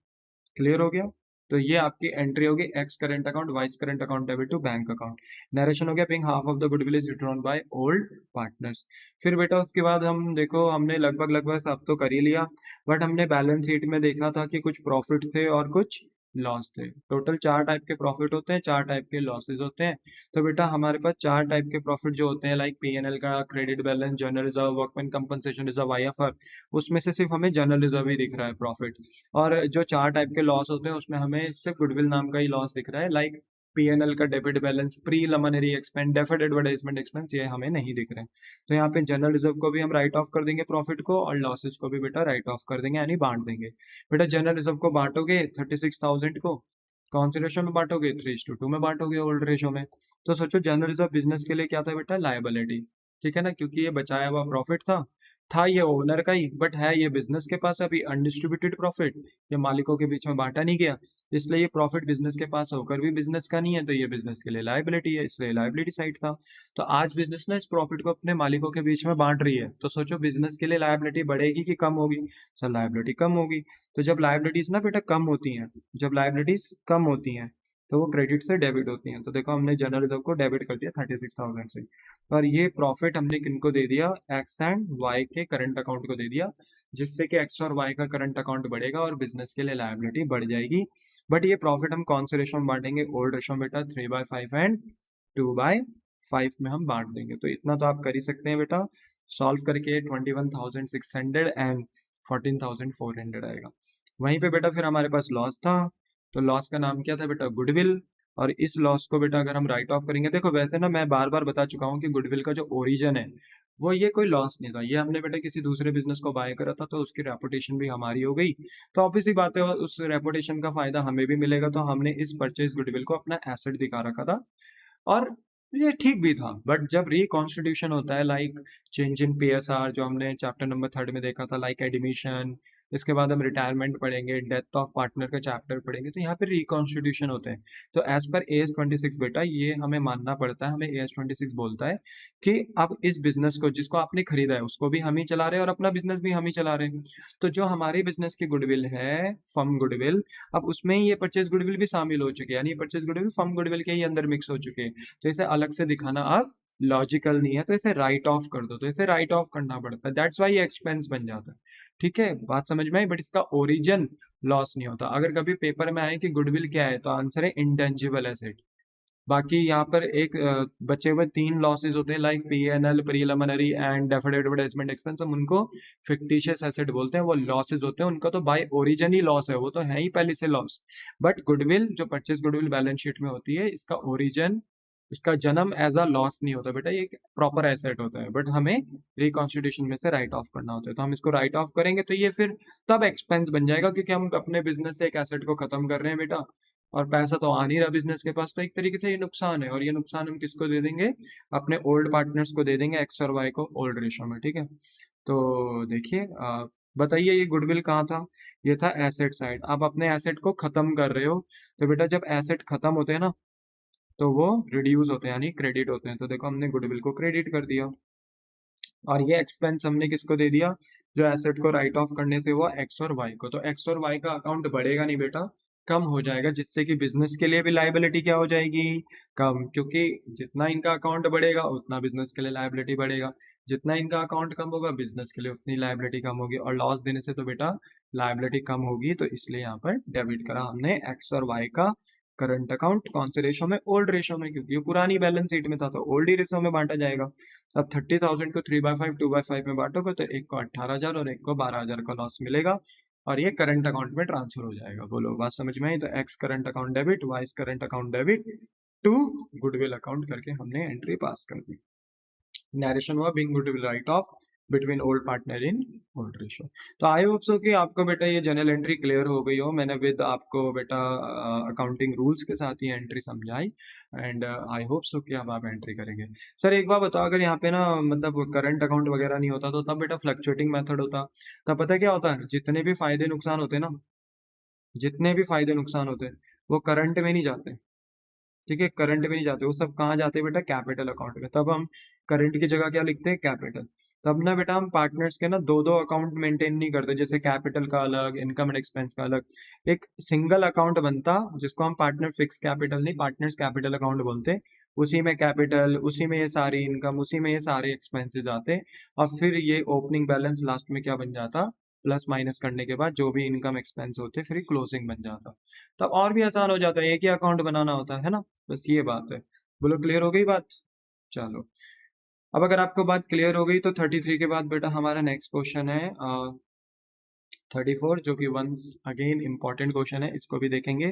क्लियर हो गया। तो ये आपकी एंट्री होगी, X current account Y's current account debit to bank account. Narration हो गया, being half of the goodwill is return by old partners. फिर बेटा उसके बाद हम देखो, हमने लगभग लगभग सब तो कर ही लिया, बट हमने बैलेंस शीट में देखा था कि कुछ प्रॉफिट थे और कुछ लॉस थे। टोटल 4 टाइप के प्रॉफिट होते हैं, 4 टाइप के लॉसेज होते हैं। तो बेटा हमारे पास 4 टाइप के प्रॉफिट जो होते हैं, लाइक पीएनएल का, credit balance, general reserve, workman compensation reserve, IFR, उसमें से सिर्फ हमें जनरल रिजर्व ही दिख रहा है प्रॉफिट। और जो 4 टाइप के लॉस होते हैं उसमें हमें सिर्फ गुडविल नाम का ही लॉस दिख रहा है, लाइक पीएनएल का debit balance, preliminary expense, deferred advertisement expense, ये हमें नहीं दिख रहे हैं। तो यहाँ पे जनरल रिजर्व को भी हम राइट ऑफ कर देंगे प्रॉफिट को, और लॉसेस को भी बेटा राइट ऑफ कर देंगे, यानी बांट देंगे। बेटा जनरल रिजर्व को बांटोगे 36,000 को, कौन से रेशो में बांटोगे, 3:2 में बांटोगे, ओल्ड रेशो में। तो सोचो जनरल रिजर्व बिजनेस के लिए क्या था बेटा, लायबिलिटी। ठीक है ना, क्योंकि ये बचाया हुआ प्रॉफिट था ये ओनर का ही, बट है ये बिजनेस के पास अभी अनडिस्ट्रीब्यूटेड प्रॉफिट, ये मालिकों के बीच में बांटा नहीं गया, इसलिए ये प्रॉफिट बिजनेस के पास होकर भी बिजनेस का नहीं है, तो ये बिजनेस के लिए लायबिलिटी है, इसलिए लायबिलिटी साइड था। तो आज बिजनेस ना इस प्रॉफिट को अपने मालिकों के बीच में बांट रही है, तो सोचो बिजनेस के लिए लायबिलिटी बढ़ेगी कि कम होगी, सर लायबिलिटी कम होगी। तो जब लायबिलिटीज ना बेटा कम होती हैं, जब लायबिलिटीज कम होती हैं तो वो क्रेडिट से डेबिट होती हैं। तो देखो हमने जनरल रिजर्व को डेबिट कर दिया 36,000 से, और ये प्रॉफिट हमने किनको दे दिया, एक्स एंड वाई के करंट अकाउंट को दे दिया, जिससे कि एक्स और वाई का करंट अकाउंट बढ़ेगा और बिजनेस के लिए लायबिलिटी बढ़ जाएगी। बट ये प्रॉफिट हम कौन से रेशो में बांटेंगे, ओल्ड रेशो में बेटा, 3/5 एंड 2/5 में हम बांट देंगे। तो इतना तो आप कर ही सकते हैं बेटा, सॉल्व करके 21,600 एंड 14,400 आएगा। वहीं पे बेटा फिर हमारे पास लॉस था, तो लॉस का नाम क्या था बेटा, गुडविल। और इस लॉस को बेटा अगर हम राइट ऑफ करेंगे, देखो वैसे ना मैं बार बार बता चुका हूँ कि गुडविल का जो ओरिजिन है वो ये कोई लॉस नहीं था, ये हमने बेटा किसी दूसरे बिजनेस को बाय करा था, तो उसकी रेपुटेशन भी हमारी हो गई, तो ऑब्वियस ही बात है उस रेपुटेशन का फायदा हमें भी मिलेगा, तो हमने इस परचेज गुडविल को अपना एसेट दिखा रखा था, और ये ठीक भी था। बट जब रिकॉन्स्टिट्यूशन होता है, लाइक चेंज इन पीएसआर, जो हमने चैप्टर नंबर 3 में देखा था, लाइक एडमिशन, इसके बाद हम रिटायरमेंट पढ़ेंगे, डेथ ऑफ पार्टनर का चैप्टर पढ़ेंगे, तो यहाँ पे रिकॉन्स्टिट्यूशन होते हैं। तो एज पर एएस 26 बेटा ये हमें मानना पड़ता है, हमें एएस 26 बोलता है कि अब इस बिजनेस को जिसको आपने खरीदा है उसको भी हम ही चला रहे हैं और अपना बिजनेस भी हम ही चला रहे हैं। तो जो हमारे बिजनेस की गुडविल है, फर्म गुडविल, अब उसमें ही ये परचेज गुडविल भी शामिल हो चुके हैं, यानी ये परचेज गुडविल फर्म गुडविल के ही अंदर मिक्स हो चुके हैं। तो इसे अलग से दिखाना अब लॉजिकल नहीं है, तो इसे राइट ऑफ कर दो, तो इसे राइट ऑफ करना पड़ता है, दैट्स वाई ये एक्सपेंस बन जाता है। ठीक है, बात समझ में आई, बट इसका ओरिजिन लॉस नहीं होता। अगर कभी पेपर में आए कि गुडविल क्या है, तो आंसर है इंटेंजिबल एसेट। बाकी यहाँ पर एक बचे हुए 3 लॉसेज होते हैं, like PNL, preliminary and deferred advertisement expense, हम उनको फिक्टिशियस एसेट बोलते हैं, वो लॉसेज होते हैं, उनका तो बाय ओरिजिन ही लॉस है, वो तो है ही पहले से लॉस। बट गुडविल जो परचेज गुडविल बैलेंस शीट में होती है, इसका ओरिजिन, इसका जन्म एज अ लॉस नहीं होता बेटा, ये एक प्रॉपर एसेट होता है, बट हमें रिकॉन्स्टिट्यूशन में से राइट ऑफ करना होता है, तो हम इसको राइट ऑफ करेंगे, तो ये फिर तब एक्सपेंस बन जाएगा, क्योंकि हम अपने बिजनेस से एक एसेट को खत्म कर रहे हैं बेटा, और पैसा तो आ नहीं रहा बिजनेस के पास, तो एक तरीके से ये नुकसान है, और ये नुकसान हम किसको दे देंगे, अपने ओल्ड पार्टनर्स को दे देंगे, एक्स और वाई को, ओल्ड रेशो में। ठीक है, तो देखिए बताइए ये गुडविल कहाँ था, ये था एसेट साइड। आप अपने एसेट को खत्म कर रहे हो, तो बेटा जब एसेट खत्म होते हैं ना, तो वो रिड्यूस होते हैं, यानी क्रेडिट होते हैं। तो देखो हमने गुडविल को क्रेडिट कर दिया, और ये एक्सपेंस हमने किसको दे दिया, जो एसेट को राइट ऑफ करने से हुआ, एक्स और वाई को। तो एक्स और वाई का अकाउंट बढ़ेगा नहीं बेटा, कम हो जाएगा, जिससे कि बिजनेस के लिए भी लायबिलिटी क्या हो जाएगी, कम, क्योंकि जितना इनका अकाउंट बढ़ेगा उतना बिजनेस के लिए लायबिलिटी बढ़ेगा, जितना इनका अकाउंट कम होगा बिजनेस के लिए उतनी लायबिलिटी कम होगी, और लॉस देने से तो बेटा लायबिलिटी कम होगी, तो इसलिए यहाँ पर डेबिट करा हमने एक्स और वाई का करंट अकाउंट, कौन से रेशो में, ओल्ड रेशो में, क्योंकि ये पुरानी बैलेंस शीट में था, तो ओल्ड ही रेशो में बांटा जाएगा। अब 30,000 को 3/5 2/5 में बांटोगे, तो एक को 18,000 और एक को 12,000 का लॉस मिलेगा, और ये करंट अकाउंट में ट्रांसफर हो जाएगा। बोलो बात समझ में आई? तो X current account debit, Y current account debit to goodwill account करके हमने एंट्री पास कर दी। नरेशन हुआ being goodwill write off between old partner in old ratio. तो आई होप सो कि आपको बेटा ये जनरल एंट्री क्लियर हो गई हो। मैंने विद आपको बेटा अकाउंटिंग रूल्स के साथ ये एंट्री समझाई एंड आई होप सो कि अब आप एंट्री करेंगे। सर एक बार बताओ, अगर यहाँ पे ना मतलब करंट अकाउंट वगैरह नहीं होता तो तब बेटा फ्लक्चुएटिंग मेथड होता, तब पता क्या होता है, जितने भी फायदे नुकसान होते हैं ना, जितने भी फायदे नुकसान होते हैं वो करंट में नहीं जाते। ठीक है, करंट में नहीं जाते, वो सब कहाँ जाते हैं बेटा, कैपिटल अकाउंट में। तब हम करंट की जगह क्या लिखते हैं, कैपिटल। तब ना बेटा हम पार्टनर्स के ना दो दो अकाउंट मेंटेन नहीं करते, जैसे कैपिटल का अलग, इनकम एंड एक्सपेंस का अलग। एक सिंगल अकाउंट बनता जिसको हम पार्टनर फिक्स कैपिटल नहीं, पार्टनर्स कैपिटल अकाउंट बोलते। उसी में कैपिटल, उसी में ये सारी इनकम, उसी में ये सारे एक्सपेंसेस आते, और फिर ये ओपनिंग बैलेंस लास्ट में क्या बन जाता, प्लस माइनस करने के बाद जो भी इनकम एक्सपेंस होते फिर क्लोजिंग बन जाता। तब और भी आसान हो जाता है, एक ही अकाउंट बनाना होता है ना, बस ये बात है। बोलो क्लियर हो गई बात? चलो, अब अगर आपको बात क्लियर हो गई तो 33 के बाद बेटा हमारा नेक्स्ट क्वेश्चन है 34, जो कि वंस अगेन इंपॉर्टेंट क्वेश्चन है, इसको भी देखेंगे।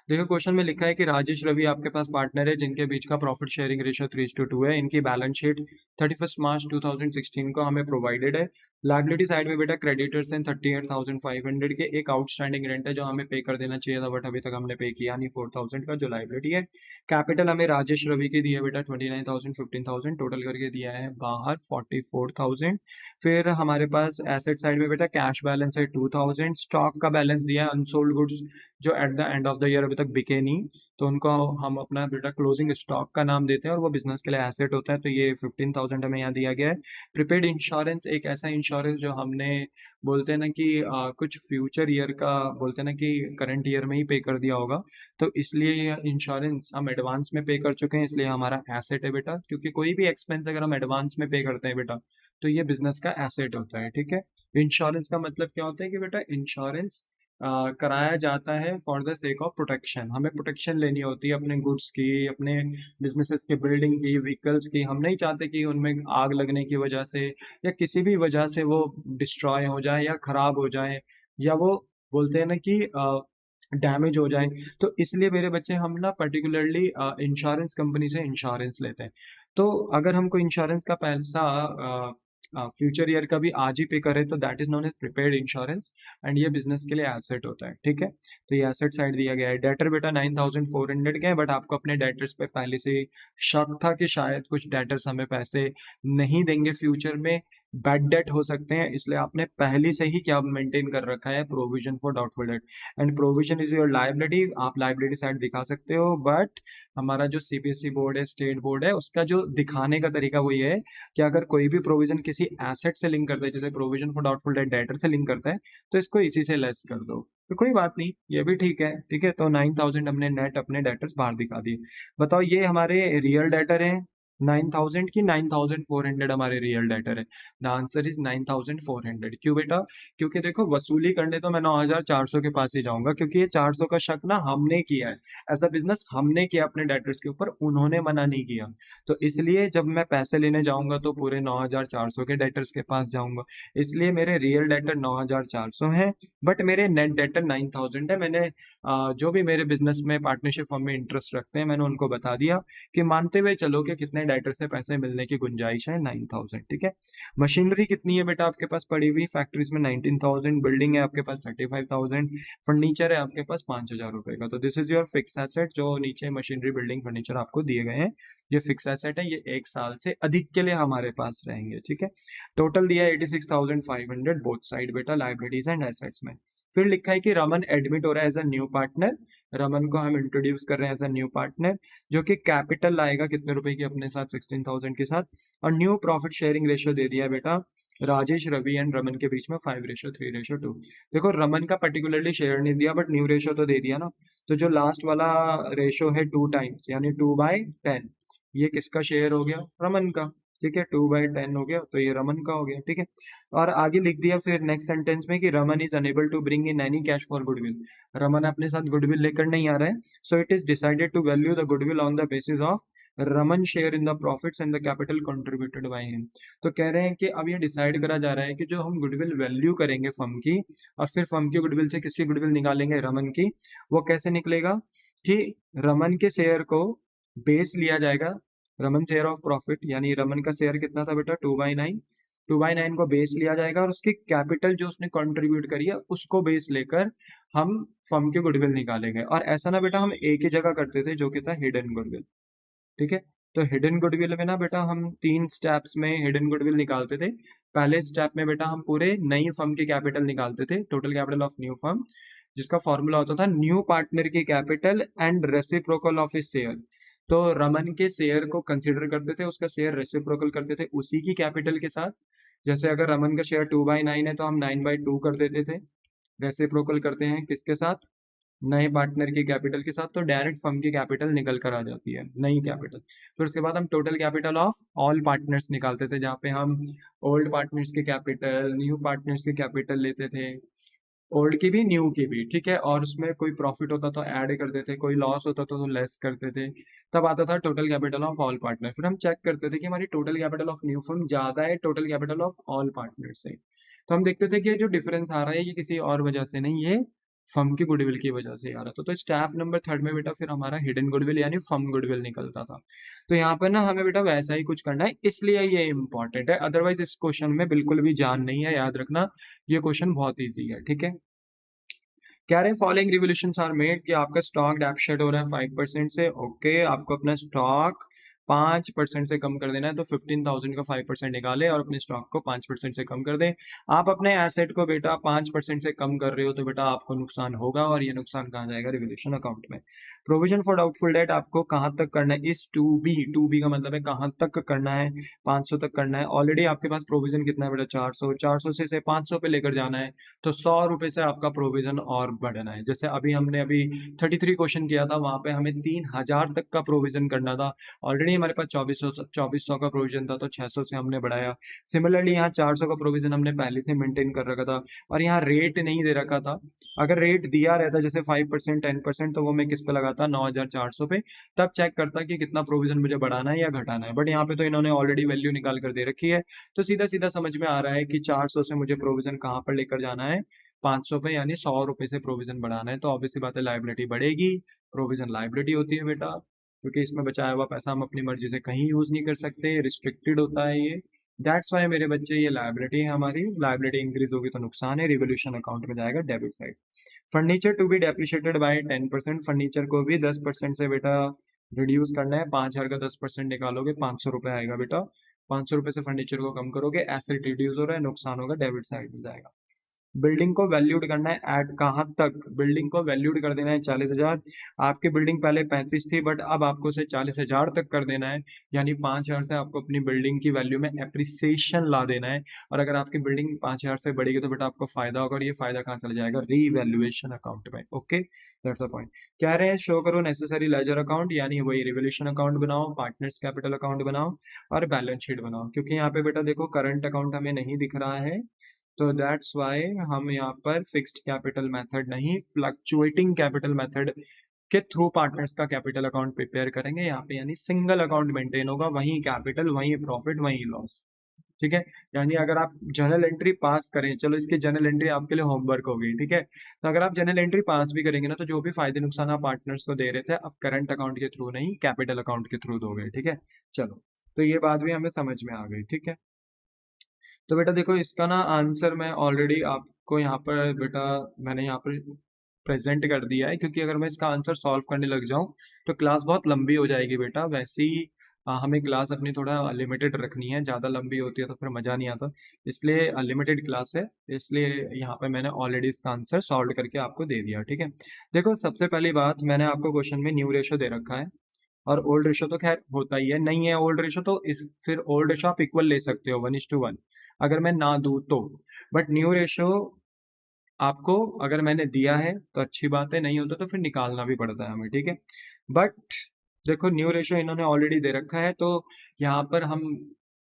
देखो क्वेश्चन में लिखा है कि राजेश रवि आपके पास पार्टनर है जिनके बीच का प्रॉफिट शेयरिंग रेशियो 3:2 है। इनकी बैलेंस शीट 31 मार्च 2016 को हमें प्रोवाइडेड है। लाइबिलिटी साइड में बेटा क्रेडिटर्स हैं 38,500 के, एक आउटस्टैंडिंग रेंट है जो हमें पे कर देना चाहिए था बट अभी तक हमने पे किया नहीं 4,000 का, जो लाइबिलिटी है। कैपिटल हमें राजेश रवि की दी है बेटा 29,000 15,000, टोटल करके दिया है बाहर 44,000। फिर हमारे पास एसेट साइड में बेटा कैश बैलेंस है 2,000, स्टॉक का बैलेंस दिया है अनसोल्ड गुड्स जो at the end of the year अभी तक बिके नहीं, तो उनको हम अपना बेटा क्लोजिंग स्टॉक का नाम देते हैं और वो बिजनेस के लिए एसेट होता है, तो ये 15,000 हमें यहाँ दिया गया है। प्रीपेड इंश्योरेंस, एक ऐसा इंश्योरेंस जो हमने बोलते हैं ना कि कुछ फ्यूचर ईयर का बोलते हैं ना कि करंट ईयर में ही पे कर दिया होगा, तो इसलिए ये इंश्योरेंस हम एडवांस में पे कर चुके हैं, इसलिए हमारा एसेट है बेटा। क्योंकि कोई भी एक्सपेंस अगर हम एडवांस में पे करते हैं बेटा तो ये बिजनेस का एसेट होता है। ठीक है, इंश्योरेंस का मतलब क्या होता है कि बेटा इंश्योरेंस कराया जाता है for the sake of protection. हमें प्रोटेक्शन लेनी होती है अपने गुड्स की, अपने बिजनेसेस की, बिल्डिंग की, व्हीकल्स की। हम नहीं चाहते कि उनमें आग लगने की वजह से या किसी भी वजह से वो डिस्ट्रॉय हो जाए या खराब हो जाए, या वो बोलते हैं ना कि डैमेज हो जाए। तो इसलिए मेरे बच्चे हम ना पर्टिकुलरली इंश्योरेंस कंपनी से इंश्योरेंस लेते हैं। तो अगर हमको इंश्योरेंस का पैसा फ्यूचर ईयर का भी आज ही पे करें तो that is known as prepaid insurance, and ये बिजनेस के लिए एसेट होता है। ठीक है, तो ये एसेट साइड दिया गया है। डेटर बेटा 9,400 के हैं, बट आपको अपने डेटर्स पे पहले से ही शक था कि शायद कुछ डेटर्स हमें पैसे नहीं देंगे फ्यूचर में, बैड डेट हो सकते हैं, इसलिए आपने पहले से ही क्या मेंटेन कर रखा है, provision for doubtful date. And provision is your liability, आप लाइबिलिटी साइड दिखा सकते हो, बट हमारा जो सीबीएसई बोर्ड है, स्टेट बोर्ड है, उसका जो दिखाने का तरीका वो ये है कि अगर कोई भी प्रोविजन किसी एसेट से लिंक करता है, जैसे provision for doubtful date debtor से लिंक करता है, तो इसको इसी से लेस कर दो, तो कोई बात नहीं, ये भी ठीक है। ठीक है, तो 9,000 हमने नेट अपने डेटर्स बाहर दिखा दिए। बताओ ये हमारे रियल डेटर है 9,000 की 9,400 हमारे रियल डेटर है? The answer is 9,400। क्यों बेटा? क्योंकि देखो वसूली करने तो मैं 9,400 के पास ही जाऊंगा, क्योंकि ये 400 का शक ना हमने किया है, एज अ बिजनेस हमने किया अपने डेटर्स के ऊपर, उन्होंने मना नहीं किया। तो इसलिए जब मैं पैसे लेने जाऊंगा तो पूरे 9,400 के डेटर्स के पास जाऊंगा, इसलिए मेरे रियल डेटर 9,400 हैं, बट मेरे नेट डेटर 9,000 है। मैंने जो भी मेरे बिजनेस में पार्टनरशिप फर्म में इंटरेस्ट रखते हैं मैंने उनको बता दिया कि मानते हुए चलो कि कितने डेटर से पैसे मिलने की गुंजाइश है, 9,000। ठीक है, मशीनरी कितनी है बेटा आपके पास पड़ी हुई, फैक्ट्रीज में 19,000, बिल्डिंग है आपके पास 35,000, फर्नीचर है आपके पास 5,000 रुपए का। तो this is your fix asset, जो नीचे मशीनरी बिल्डिंग फर्नीचर आपको दिए गए हैं, ये फिक्स एसेट है, ये 1 साल से अधिक के लिए हमारे पास रहेंगे। ठीक है, टोटल दिया है 86,500 बोथ साइड बेटा, लाइबिलिटीज एंड एसेट्स में। फिर लिखा है कि रमन एडमिट हो रहा है as a new partner, Raman को हम इंट्रोड्यूस कर रहे हैं एज अ न्यू पार्टनर, जो कि कैपिटल लाएगा कितने रुपए की अपने साथ, 16,000 के साथ, और न्यू प्रॉफिट शेयरिंग रेशियो दे दिया है बेटा राजेश रवि एंड रमन के बीच में 5:3:2। देखो रमन का पर्टिकुलरली शेयर नहीं दिया बट न्यू रेशियो तो दे दिया ना, तो जो लास्ट वाला रेशियो है 2 टाइम्स यानी 2/10, ये किसका शेयर हो गया, रमन का। ठीक है, 2/10 हो गया तो ये रमन का हो गया। ठीक है, और आगे लिख दिया फिर नेक्स्ट सेंटेंस में कि Raman is unable to bring in any cash for goodwill, Raman अपने साथ गुडविल लेकर नहीं आ रहा है, so it is decided to value the goodwill on the basis of Raman share in the profits and the capital contributed by him. तो कह रहे हैं कि अब ये डिसाइड करा जा रहा है कि जो हम गुडविल वैल्यू करेंगे फर्म की, और फिर फर्म की गुडविल से किसकी गुडविल निकालेंगे, रमन की, वो कैसे निकलेगा कि रमन के शेयर को बेस लिया जाएगा, रमन शेयर ऑफ प्रॉफिट, यानी रमन का शेयर कितना था बेटा 2/9, 2/9 को बेस लिया जाएगा और उसकी कैपिटल जो उसने कंट्रीब्यूट करी है उसको बेस लेकर हम फर्म की गुडविल निकालेंगे। और ऐसा ना बेटा हम एक ही जगह करते थे जो कि था हिडन गुडविल, ठीक है। तो हिडन गुडविल में ना बेटा हम 3 स्टेप्स में हिडन गुडविल निकालते थे। पहले स्टेप में बेटा हम पूरे नई फर्म की कैपिटल निकालते थे, total capital of new firm, जिसका फॉर्मूला होता था न्यू पार्टनर की capital and reciprocal of his share. तो रमन के शेयर को कंसिडर करते थे, उसका शेयर रेसिप्रोकल करते थे उसी की कैपिटल के साथ। जैसे अगर रमन का शेयर 2/9 है तो हम 9/2 कर देते थे। रेसिप्रोकल करते हैं किसके साथ, नए पार्टनर की कैपिटल के साथ, तो डायरेक्ट फर्म की कैपिटल निकल कर आ जाती है, नई कैपिटल। फिर उसके बाद हम total capital of all partners निकालते थे, जहाँ पे हम ओल्ड पार्टनर्स की कैपिटल, न्यू पार्टनर्स की कैपिटल लेते थे, ओल्ड की भी न्यू की भी, ठीक है। और उसमें कोई प्रॉफिट होता तो ऐड करते थे, कोई लॉस होता तो लेस करते थे, तब आता था total capital of all partner. फिर हम चेक करते थे कि हमारी total capital of new firm ज्यादा है total capital of all partner से। तो हम देखते थे कि ये जो डिफरेंस आ रहा है ये किसी और वजह से नहीं, ये फर्म की गुडविल की वजह से आ रहा था। तो स्टेप नंबर 3 में बेटा फिर हमारा हिडन गुडविल यानी फर्म गुडविल निकलता था। तो यहाँ पर ना हमें बेटा वैसा ही कुछ करना है, इसलिए ये इंपॉर्टेंट है, अदरवाइज इस क्वेश्चन में बिल्कुल भी जान नहीं है, याद रखना ये क्वेश्चन बहुत ईजी है, ठीक है। कह रहे हैं फॉलोइंग रिवोल्यूशंस आर मेड, कि आपका स्टॉक डेप्रिशिएट हो रहा है 5% से, ओके। आपको अपना स्टॉक 5% से कम कर देना है, तो 15,000 का 5% निकाले और अपने स्टॉक को 5% से कम कर दें। आप अपने एसेट को बेटा 5% से कम कर रहे हो तो बेटा आपको नुकसान होगा, और ये नुकसान कहाँ जाएगा, रिवोल्यूशन अकाउंट में। प्रोविजन फॉर डाउटफुल डेट आपको कहाँ तक करना है, इस 2B का मतलब है कहाँ तक करना है, 500 तक करना है। ऑलरेडी आपके पास प्रोविजन कितना है बेटा 400 से 500 पे लेकर जाना है, तो 100 रुपए से आपका प्रोविजन और बढ़ना है। जैसे हमने अभी 33 क्वेश्चन किया था, वहां पे हमें 3,000 तक का प्रोविजन करना था, ऑलरेडी हमारे पास 2400 का प्रोविजन था, तो 600 से हमने बढ़ाया। सिमिलरली यहाँ 400 का प्रोविजन हमने पहले से मेंटेन कर रखा था, और यहाँ रेट नहीं दे रखा था। अगर रेट दिया रहता जैसे 5% 10%, तो वो मैं किस पे लगाता, 9,400 पे, तब चेक करता कि कितना प्रोविजन मुझे बढ़ाना है या घटाना है। बट यहाँ पे तो इन्होंने ऑलरेडी वैल्यू निकाल कर दे रखी है, तो सीधा सीधा समझ में आ रहा है कि 400 से मुझे प्रोविजन कहाँ पर लेकर जाना है, 500 पे, यानी 100 रुपए से प्रोविजन बढ़ाना है। तो ऑब्वियसली बात है लाइबिलिटी बढ़ेगी, प्रोविजन लाइबिलिटी होती है बेटा, क्योंकि इसमें बचाया हुआ पैसा हम अपनी मर्जी से कहीं यूज नहीं कर सकते, रिस्ट्रिक्टेड होता है ये। दैट्स वाई मेरे बच्चे ये लाइबिलिटी है हमारी, लाइबिलिटी इंक्रीज होगी तो नुकसान है, रिवोल्यूशन अकाउंट में जाएगा debit side. Furniture to be depreciated by 10%, furniture को भी 10% से बेटा रिड्यूस करना है। 5,000 का 10% निकालोगे 500 रुपए आएगा बेटा, 500 रुपए से फर्नीचर को कम करोगे, एसेट रिड्यूस हो रहा है, नुकसान होगा, डेबिट साइड में जाएगा। बिल्डिंग को वैल्यूड करना है एट कहाँ तक, बिल्डिंग को वैल्यूड कर देना है 40,000। आपकी बिल्डिंग पहले 35 थी, बट अब आपको उसे 40,000 तक कर देना है, यानी 5,000 से आपको अपनी बिल्डिंग की वैल्यू में एप्रिसिएशन ला देना है। और अगर आपकी बिल्डिंग 5,000 से बढ़ेगी तो बेटा आपको फायदा होगा, और ये फायदा कहाँ चला जाएगा, रीवैल्यूएशन अकाउंट में, ओके। That's the point. कह रहे हैं शो करो नेसेसरी लेजर अकाउंट, यानी वही रिवोल्यूशन अकाउंट बनाओ, पार्टनर्स कैपिटल अकाउंट बनाओ, और बैलेंस शीट बनाओ। क्योंकि यहाँ पे बेटा देखो करंट अकाउंट हमें नहीं दिख रहा है, तो दैट्स वाई हम यहाँ पर फिक्स्ड कैपिटल मेथड नहीं, फ्लक्चुएटिंग कैपिटल मेथड के थ्रू पार्टनर्स का कैपिटल अकाउंट प्रिपेयर करेंगे यहाँ पे, यानी सिंगल अकाउंट मेंटेन होगा, वही कैपिटल वही प्रॉफिट वही लॉस, ठीक है। यानी अगर आप जर्नल एंट्री पास करें, चलो इसकी जर्नल एंट्री आपके लिए होमवर्क होगी, ठीक है। तो अगर आप जर्नल एंट्री पास भी करेंगे ना, तो जो भी फायदे नुकसान आप पार्टनर्स को दे रहे थे, अब करंट अकाउंट के थ्रू नहीं, कैपिटल अकाउंट के थ्रू दोगे, ठीक है। चलो, तो ये बात भी हमें समझ में आ गई, ठीक है। तो बेटा देखो इसका ना आंसर मैं ऑलरेडी आपको यहाँ पर बेटा मैंने यहाँ पर प्रेजेंट कर दिया है, क्योंकि अगर मैं इसका आंसर सॉल्व करने लग जाऊँ तो क्लास बहुत लंबी हो जाएगी बेटा। वैसे ही हमें क्लास अपनी थोड़ा लिमिटेड रखनी है, ज़्यादा लंबी होती है तो फिर मज़ा नहीं आता, इसलिए लिमिटेड क्लास है, इसलिए यहाँ पे मैंने ऑलरेडी इसका आंसर सॉल्व करके आपको दे दिया, ठीक है। देखो सबसे पहली बात, मैंने आपको क्वेश्चन में न्यू रेशो दे रखा है, और ओल्ड रेशो तो खैर होता ही है, नहीं है ओल्ड रेशो तो इस फिर ओल्ड रेशो आप इक्वल ले सकते हो 1:1, अगर मैं ना दूं तो। बट न्यू रेशो आपको अगर मैंने दिया है तो अच्छी बात है, नहीं होता तो फिर निकालना भी पड़ता है हमें, ठीक है। बट देखो न्यू रेशो इन्होंने ऑलरेडी दे रखा है, तो यहाँ पर हम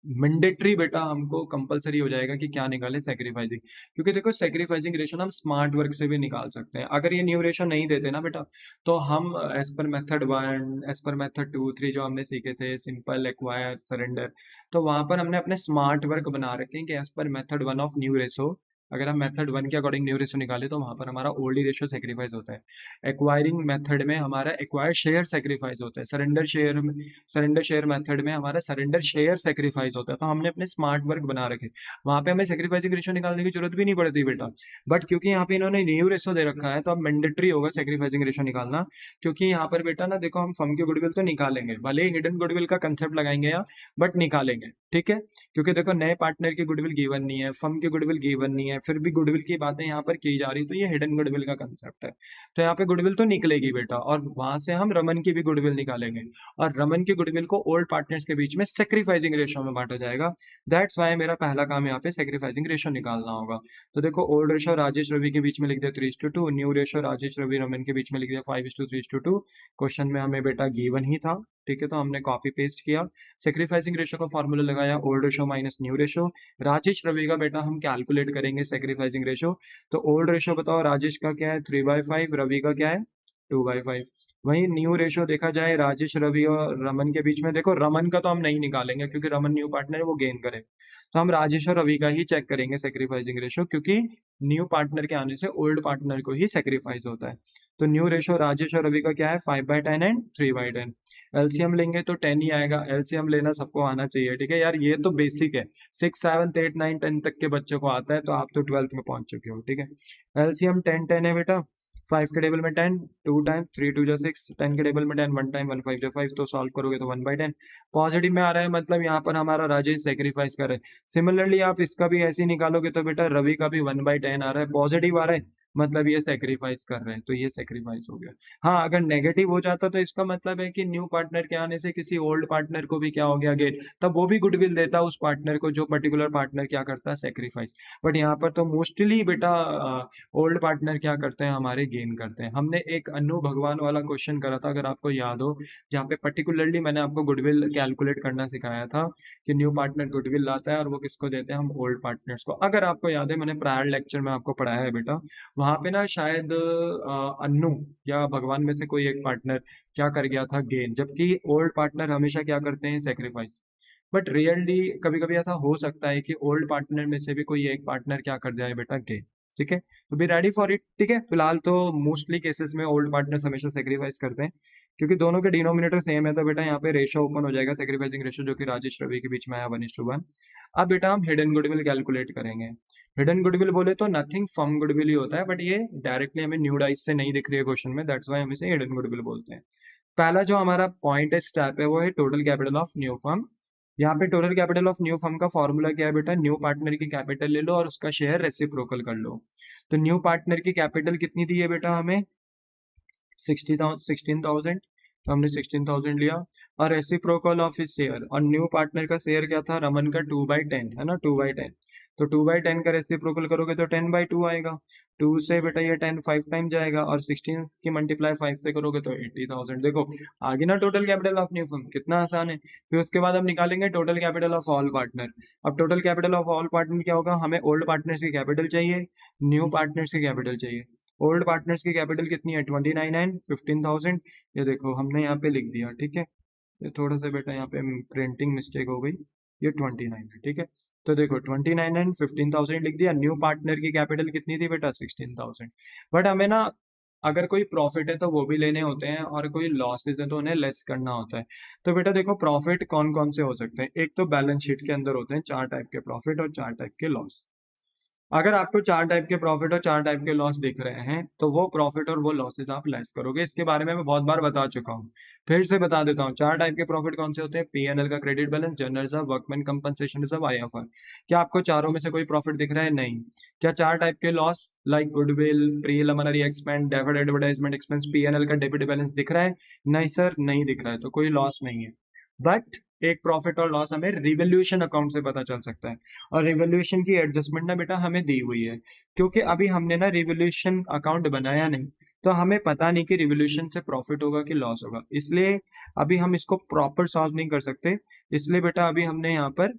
मैंडेटरी बेटा हमको कंपलसरी हो जाएगा कि क्या निकाले सेक्रीफाइसिंग, क्योंकि देखो सेक्रीफाइसिंग रेशो ना हम स्मार्ट वर्क से भी निकाल सकते हैं। अगर ये न्यू रेशो नहीं देते ना बेटा, तो हम as per method 1, as per method 2, 3 जो हमने सीखे थे, सिंपल, एक्वायर, सरेंडर, तो वहां पर हमने अपने स्मार्ट वर्क बना रखे हैं कि as per method 1 of new ratio, अगर हम मेथड 1 के अकॉर्डिंग न्यू रेशो निकाले तो वहां पर हमारा ओल्ड रेशो सेक्रीफाइस होता है। एक्वायरिंग मेथड में हमारा एक्वायर शेयर सेक्रीफाइस होता है। सरेंडर शेयर मेथड में हमारा सरेंडर शेयर सेक्रीफाइस होता है। तो हमने अपने स्मार्ट वर्क बना रखे, वहां पे हमें सेक्रीफाइसिंग रेशो निकालने की जरूरत भी नहीं पड़ती बेटा। बट क्योंकि यहाँ पे इन्होंने न्यू रेशो दे रखा है तो अब मैंडेटरी होगा सेक्रीफाइसिंग रेशो निकालना, क्योंकि यहाँ पर बेटा ना देखो, हम फर्म की गुडविल तो निकालेंगे, भले ही हिडन गुडविल का कंसेप्ट लगाएंगे या, बट निकालेंगे, ठीक है। क्योंकि देखो नए पार्टनर की गुडविल गिवन नहीं है, फर्म की गुडविल गिवन नहीं है, फिर भी गुडविल की बातें यहाँ पर की जा रही, तो ये हिडन गुडविल का कंसेप्ट है। तो यहाँ पे गुडविल तो निकलेगी बेटा, और वहां से हम रमन की भी गुडविल निकालेंगे, और रमन की गुडविल को ओल्ड पार्टनर्स के बीच में सेक्रीफाइसिंग रेशो में बांटा जाएगा। दैट्स वाई मेरा पहला काम यहाँ पे सेक्रीफाइसिंग रेशो निकालना होगा। तो देखो ओल्ड रेशो राजेश रवि के बीच में लिख दिया 3:2, न्यू रेशो राजेश रवि रमन के बीच में लिख दिया 5:3:2। क्वेश्चन में हमें बेटा गिवन ही था, ठीक है, तो हमने कॉपी पेस्ट किया, सेक्रीफाइसिंग रेशो का फॉर्मूला लगाया, old ratio minus new ratio. Rajesh Ravi का बेटा हम कैलकुलेट करेंगे सेक्रीफाइसिंग रेशो, तो ओल्ड रेशो बताओ, राजेश का क्या है 3/5, रवि का क्या है 2/5। वहीं न्यू रेशो देखा जाए राजेश रवि और रमन के बीच में, देखो रमन का तो हम नहीं निकालेंगे क्योंकि रमन न्यू पार्टनर है, वो गेन करे, तो हम राजेश और रवि का ही चेक करेंगे सेक्रीफाइसिंग रेशो, क्योंकि न्यू पार्टनर के आने से ओल्ड पार्टनर को ही सेक्रीफाइस होता है। तो न्यू रेशो राजेश और रवि का क्या है 5/10 एंड 3/10। एलसीएम लेंगे तो 10 ही आएगा, एलसीएम लेना सबको आना चाहिए, ठीक है यार, ये तो बेसिक है, 6, 7, 8, 9, 10 तक के बच्चों को आता है, तो आप तो 12th में पहुंच चुके हो, ठीक है। एलसीएम 10, 10 है बेटा, 5 के टेबल में 10, 2 टाइम 3 2 6, 10 के टेबल में 10, 1 टाइम 1 5 5, तो सॉल्व करोगे तो 1/10 पॉजिटिव में आ रहा है, मतलब यहाँ पर हमारा राजेश सेक्रीफाइस कर रहे हैं। सिमिलरली आप इसका भी ऐसे निकालोगे तो बेटा रवि का भी 1/10 आ रहा है, पॉजिटिव आ रहा है, मतलब ये सेक्रीफाइस कर रहे हैं, तो ये सेक्रीफाइस हो गया। हाँ, अगर नेगेटिव हो जाता तो इसका मतलब है कि न्यू पार्टनर के आने से किसी ओल्ड पार्टनर को भी क्या हो गया गेन, तब वो भी गुडविल देता उस पार्टनर को, जो पर्टिकुलर पार्टनर क्या करता है सेक्रीफाइस। बट यहाँ पर तो मोस्टली बेटा ओल्ड पार्टनर क्या करते हैं हमारे गेन करते हैं। हमने एक अनु भगवान वाला क्वेश्चन करा था अगर आपको याद हो, जहाँ पे पर्टिकुलरली मैंने आपको गुडविल कैलकुलेट करना सिखाया था कि न्यू पार्टनर गुडविल लाता है और वो किसको देते हैं, हम ओल्ड पार्टनर्स को। अगर आपको याद है मैंने प्रायर लेक्चर में आपको पढ़ाया है बेटा, वहां पे ना शायद अन्नू या भगवान में से कोई एक पार्टनर क्या कर गया था गेन, जबकि ओल्ड पार्टनर हमेशा क्या करते हैं सेक्रीफाइस। बट रियली कभी कभी ऐसा हो सकता है कि ओल्ड पार्टनर में से भी कोई एक पार्टनर क्या कर जाए बेटा गेन, ठीक है, तो बी रेडी फॉर इट, ठीक है। फिलहाल तो मोस्टली केसेस में ओल्ड पार्टनर्स हमेशा सेक्रीफाइस करते हैं, क्योंकि दोनों के डिनोमिनेटर सेम है, तो बेटा यहाँ पे रेशो ओपन हो जाएगा सेक्रीफाइसिंग रेशो, जो कि राजेश रवि के बीच में आया 1:1। अब बेटा हम हिडन गुडविल कैलकुलेट करेंगे। हिडन गुडविल बोले तो नथिंग फर्म गुडविल ही होता है, बट ये डायरेक्टली हमें न्यू डाइस से नहीं दिख रही है क्वेश्चन में, दैट्स वाई हम इसे हिडन गुडविल बोलते हैं। पहला जो हमारा पॉइंट है, स्टेप है, वो है total capital of new firm. यहाँ पे total capital of new firm का फॉर्मूला क्या है बेटा, न्यू पार्टनर की कैपिटल ले लो और उसका शेयर रेसिप्रोकल कर लो। तो न्यू पार्टनर की कैपिटल कितनी दी है बेटा हमें 16,000, तो हमने 16,000 लिया, और रेसिप्रोकल ऑफ हिज शेयर, और न्यू पार्टनर का शेयर क्या था रमन का 2/10 है ना, 2/10, तो 2/10 का रेसिप्रोकल करोगे तो 10/2 आएगा, 2 से बेटा ये 10 5 टाइम जाएगा, और 16 की मल्टीप्लाई 5 से करोगे तो 80,000। देखो आगे ना total capital of new firm, कितना आसान है। फिर उसके बाद हम निकालेंगे total capital of all partner. अब total capital of all partner क्या होगा, हमें ओल्ड पार्टनर्स की कैपिटल चाहिए, न्यू पार्टनर्स की कैपिटल चाहिए। ओल्ड पार्टनर्स की कैपिटल कितनी है 29 एंड 15,000, ये देखो हमने यहाँ पे लिख दिया, ठीक है, ये थोड़ा सा बेटा यहाँ पे प्रिंटिंग मिस्टेक हो गई, ये 29 है, ठीक है। तो देखो 29 एंड 15,000 लिख दिया। न्यू पार्टनर की कैपिटल कितनी थी बेटा 16,000। बट हमें ना अगर कोई प्रॉफिट है तो वो भी लेने होते हैं, और कोई लॉसेज है तो उन्हें लेस करना होता है। तो बेटा देखो प्रॉफिट कौन कौन से हो सकते हैं, एक तो बैलेंस शीट के अंदर होते हैं 4 टाइप के प्रॉफिट और 4 टाइप के लॉस। अगर आपको 4 टाइप के प्रॉफिट और 4 टाइप के लॉस दिख रहे हैं, तो वो प्रॉफिट और वो लॉसेज आप लेस करोगे। इसके बारे में मैं बहुत बार बता चुका हूँ, फिर से बता देता हूँ। 4 टाइप के प्रॉफिट कौन से होते हैं, पीएनएल का credit balance, general reserve, workman compensation reserve, IFR. क्या आपको चारों में से कोई प्रॉफिट दिख रहा है, नहीं। क्या 4 टाइप के loss like goodwill, preliminary expense, deferred advertisement expense, PNL का डेबिट बैलेंस दिख रहा है, नहीं सर नहीं दिख रहा है, तो कोई लॉस नहीं है। बट एक प्रॉफिट और लॉस हमें रिवोल्यूशन अकाउंट से पता चल सकता है, और रिवोल्यूशन की एडजस्टमेंट ना बेटा हमें दी हुई है, क्योंकि अभी हमने ना रिवोल्यूशन अकाउंट बनाया नहीं, तो हमें पता नहीं कि रिवोल्यूशन से प्रॉफिट होगा कि लॉस होगा, इसलिए अभी हम इसको प्रॉपर सॉल्व नहीं कर सकते। इसलिए बेटा अभी हमने यहाँ पर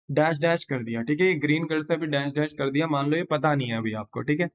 डैश डैश कर दिया, ठीक है, ग्रीन कलर से अभी डैश डैश कर दिया, मान लो ये पता नहीं है अभी आपको, ठीक है।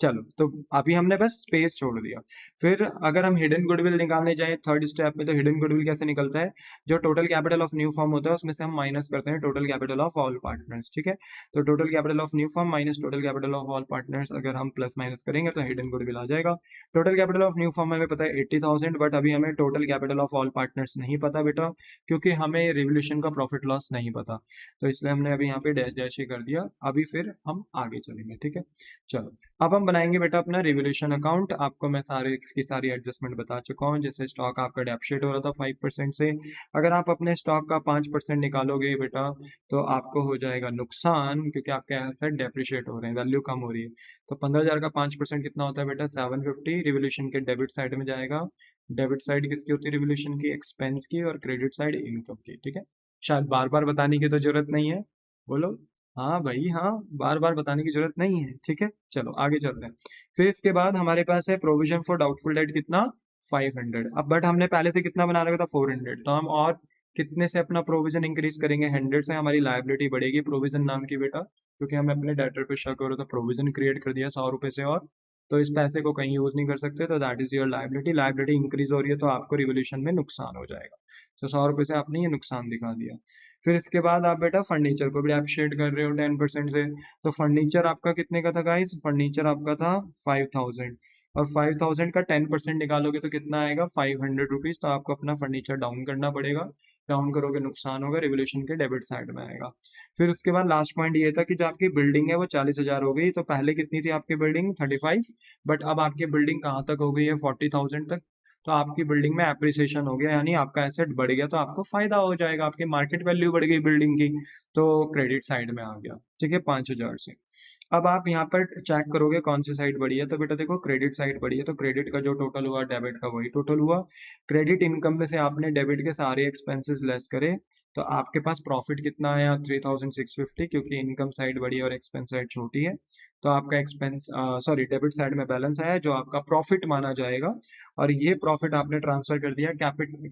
चलो, तो अभी हमने बस स्पेस छोड़ दिया। फिर अगर हम हिडन गुडविल निकालने जाए थर्ड स्टेप में, तो हिडन गुडविल कैसे निकलता है, जो total capital of new firm होता है उसमें से हम माइनस करते हैं total capital of all partners, ठीक है। तो total capital of new firm minus total capital of all partners, अगर हम प्लस माइनस करेंगे तो हिडन गुडविल आ जाएगा। Total capital of new firm हमें पता है 80,000, बट अभी हमें total capital of all partners नहीं पता बेटा, क्योंकि हमें रिवोल्यूशन का प्रॉफिट लॉस नहीं पता, तो इसलिए हमने अभी यहाँ पे डैश डैश ही कर दिया। अभी फिर हम आगे चलेंगे, ठीक है। चलो, अब हम बनाएंगे बेटा अपना रिवोल्यूशन अकाउंट। आपको मैं सारे की सारी एडजस्टमेंट बता चुका हूँ। जैसे स्टॉक आपका डेप्रिशिएट हो रहा था 5% से, अगर आप अपने स्टॉक का 5% निकालोगे बेटा तो आपको हो जाएगा नुकसान, क्योंकि आपके एसेट डेप्रिशिएट हो रहे हैं, वैल्यू कम हो रही है। तो 15,000 का 5% कितना होता है बेटा, 750। रिवोल्यूशन के डेबिट साइड में जाएगा। डेबिट साइड किसकी होती है रिवोल्यूशन की, एक्सपेंस की, और क्रेडिट साइड इनकम की, ठीक है। शायद बार बार बताने की तो जरूरत नहीं है, बोलो। हाँ भाई हाँ, बार बार बताने की जरूरत नहीं है, ठीक है। चलो आगे चलते हैं। फिर इसके बाद हमारे पास है प्रोविजन फॉर डाउटफुल डेट, कितना, 500। अब बट हमने पहले से कितना बना रखा था, 400, तो हम और कितने से अपना प्रोविजन इंक्रीज करेंगे, 100 से हमारी लायबिलिटी बढ़ेगी प्रोविजन नाम की बेटा, क्योंकि हमें अपने डेटर पे शक हो रहा था, प्रोविजन क्रिएट कर दिया 100 रुपए से, और तो इस पैसे को कहीं यूज नहीं कर सकते, तो that is your liability. Liability increase हो रही है तो आपको रिवोल्यूशन में नुकसान हो जाएगा। तो 100 रुपए से आपने ये नुकसान दिखा दिया। फिर इसके बाद आप बेटा फर्नीचर को भी एप्रिशिएट कर रहे हो 10% से, तो फर्नीचर आपका कितने का था गाइस, फर्नीचर आपका था 5,000, और 5,000 का 10% निकालोगे तो कितना आएगा, 500 रुपीज। तो आपको अपना फर्नीचर डाउन करना पड़ेगा, डाउन करोगे नुकसान होगा, रिवोल्यूशन के डेबिट साइड में आएगा। फिर उसके बाद लास्ट पॉइंट ये था कि जो आपकी बिल्डिंग है वो 40,000 हो गई, तो पहले कितनी थी आपकी बिल्डिंग, 35, बट अब आपकी बिल्डिंग कहाँ तक हो गई है, 40,000 तक। तो आपकी बिल्डिंग में एप्रिसिएशन हो गया, यानी आपका एसेट बढ़ गया, तो आपको फायदा हो जाएगा, आपकी मार्केट वैल्यू बढ़ गई बिल्डिंग की, तो क्रेडिट साइड में आ गया, ठीक है, 5,000 से। अब आप यहाँ पर चेक करोगे कौन सी साइड बढ़ी है, तो बेटा देखो क्रेडिट साइड बढ़ी है, तो क्रेडिट का जो टोटल हुआ डेबिट का वही टोटल हुआ। क्रेडिट इनकम में से आपने डेबिट के सारे एक्सपेंसेस लेस करे, तो आपके पास प्रॉफिट कितना आया, 3,650, क्योंकि इनकम साइड बड़ी और एक्सपेंस साइड छोटी है। तो आपका एक्सपेंस सॉरी डेबिट साइड में बैलेंस आया, जो आपका प्रॉफिट माना जाएगा, और ये प्रॉफिट आपने ट्रांसफर कर दिया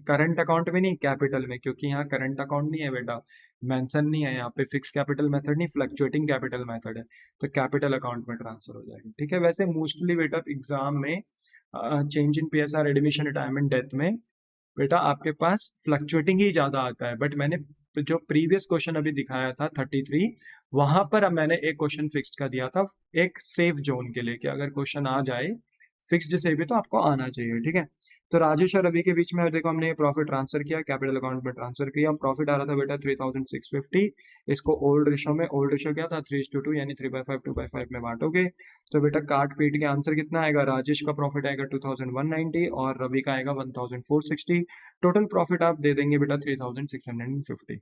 करंट अकाउंट में, नहीं कैपिटल में, क्योंकि यहाँ करंट अकाउंट नहीं है बेटा, मेंशन नहीं है यहाँ पे, फिक्स कैपिटल मेथड नहीं, फ्लक्चुएटिंग कैपिटल मेथड है, तो कैपिटल अकाउंट में ट्रांसफर हो जाएगा, ठीक है। वैसे मोस्टली बेटा एग्जाम में change in PSR, admission, retirement, death में बेटा आपके पास फ्लक्चुएटिंग ही ज्यादा आता है, बट मैंने जो प्रीवियस क्वेश्चन अभी दिखाया था 33, वहां पर अब मैंने एक क्वेश्चन फिक्स्ड कर दिया था, एक सेफ जोन के लिए, कि अगर क्वेश्चन आ जाए फिक्स्ड से भी तो आपको आना चाहिए, ठीक है। तो राजेश और रवि के बीच में देखो हमने प्रॉफिट ट्रांसफर किया, कैपिटल अकाउंट में ट्रांसफर किया, प्रॉफिट आ रहा था बेटा 3,650। इसको ओल्ड रेशो में, ओल्ड रेशो क्या था, 3:2, यानी 3/5 2/5 में बांटोगे, तो बेटा काट पीट के आंसर कितना आएगा, राजेश का प्रॉफिट आएगा 2,190 और रवि का आएगा 1,460। टोटल प्रॉफिट आप दे देंगे बेटा 3,650।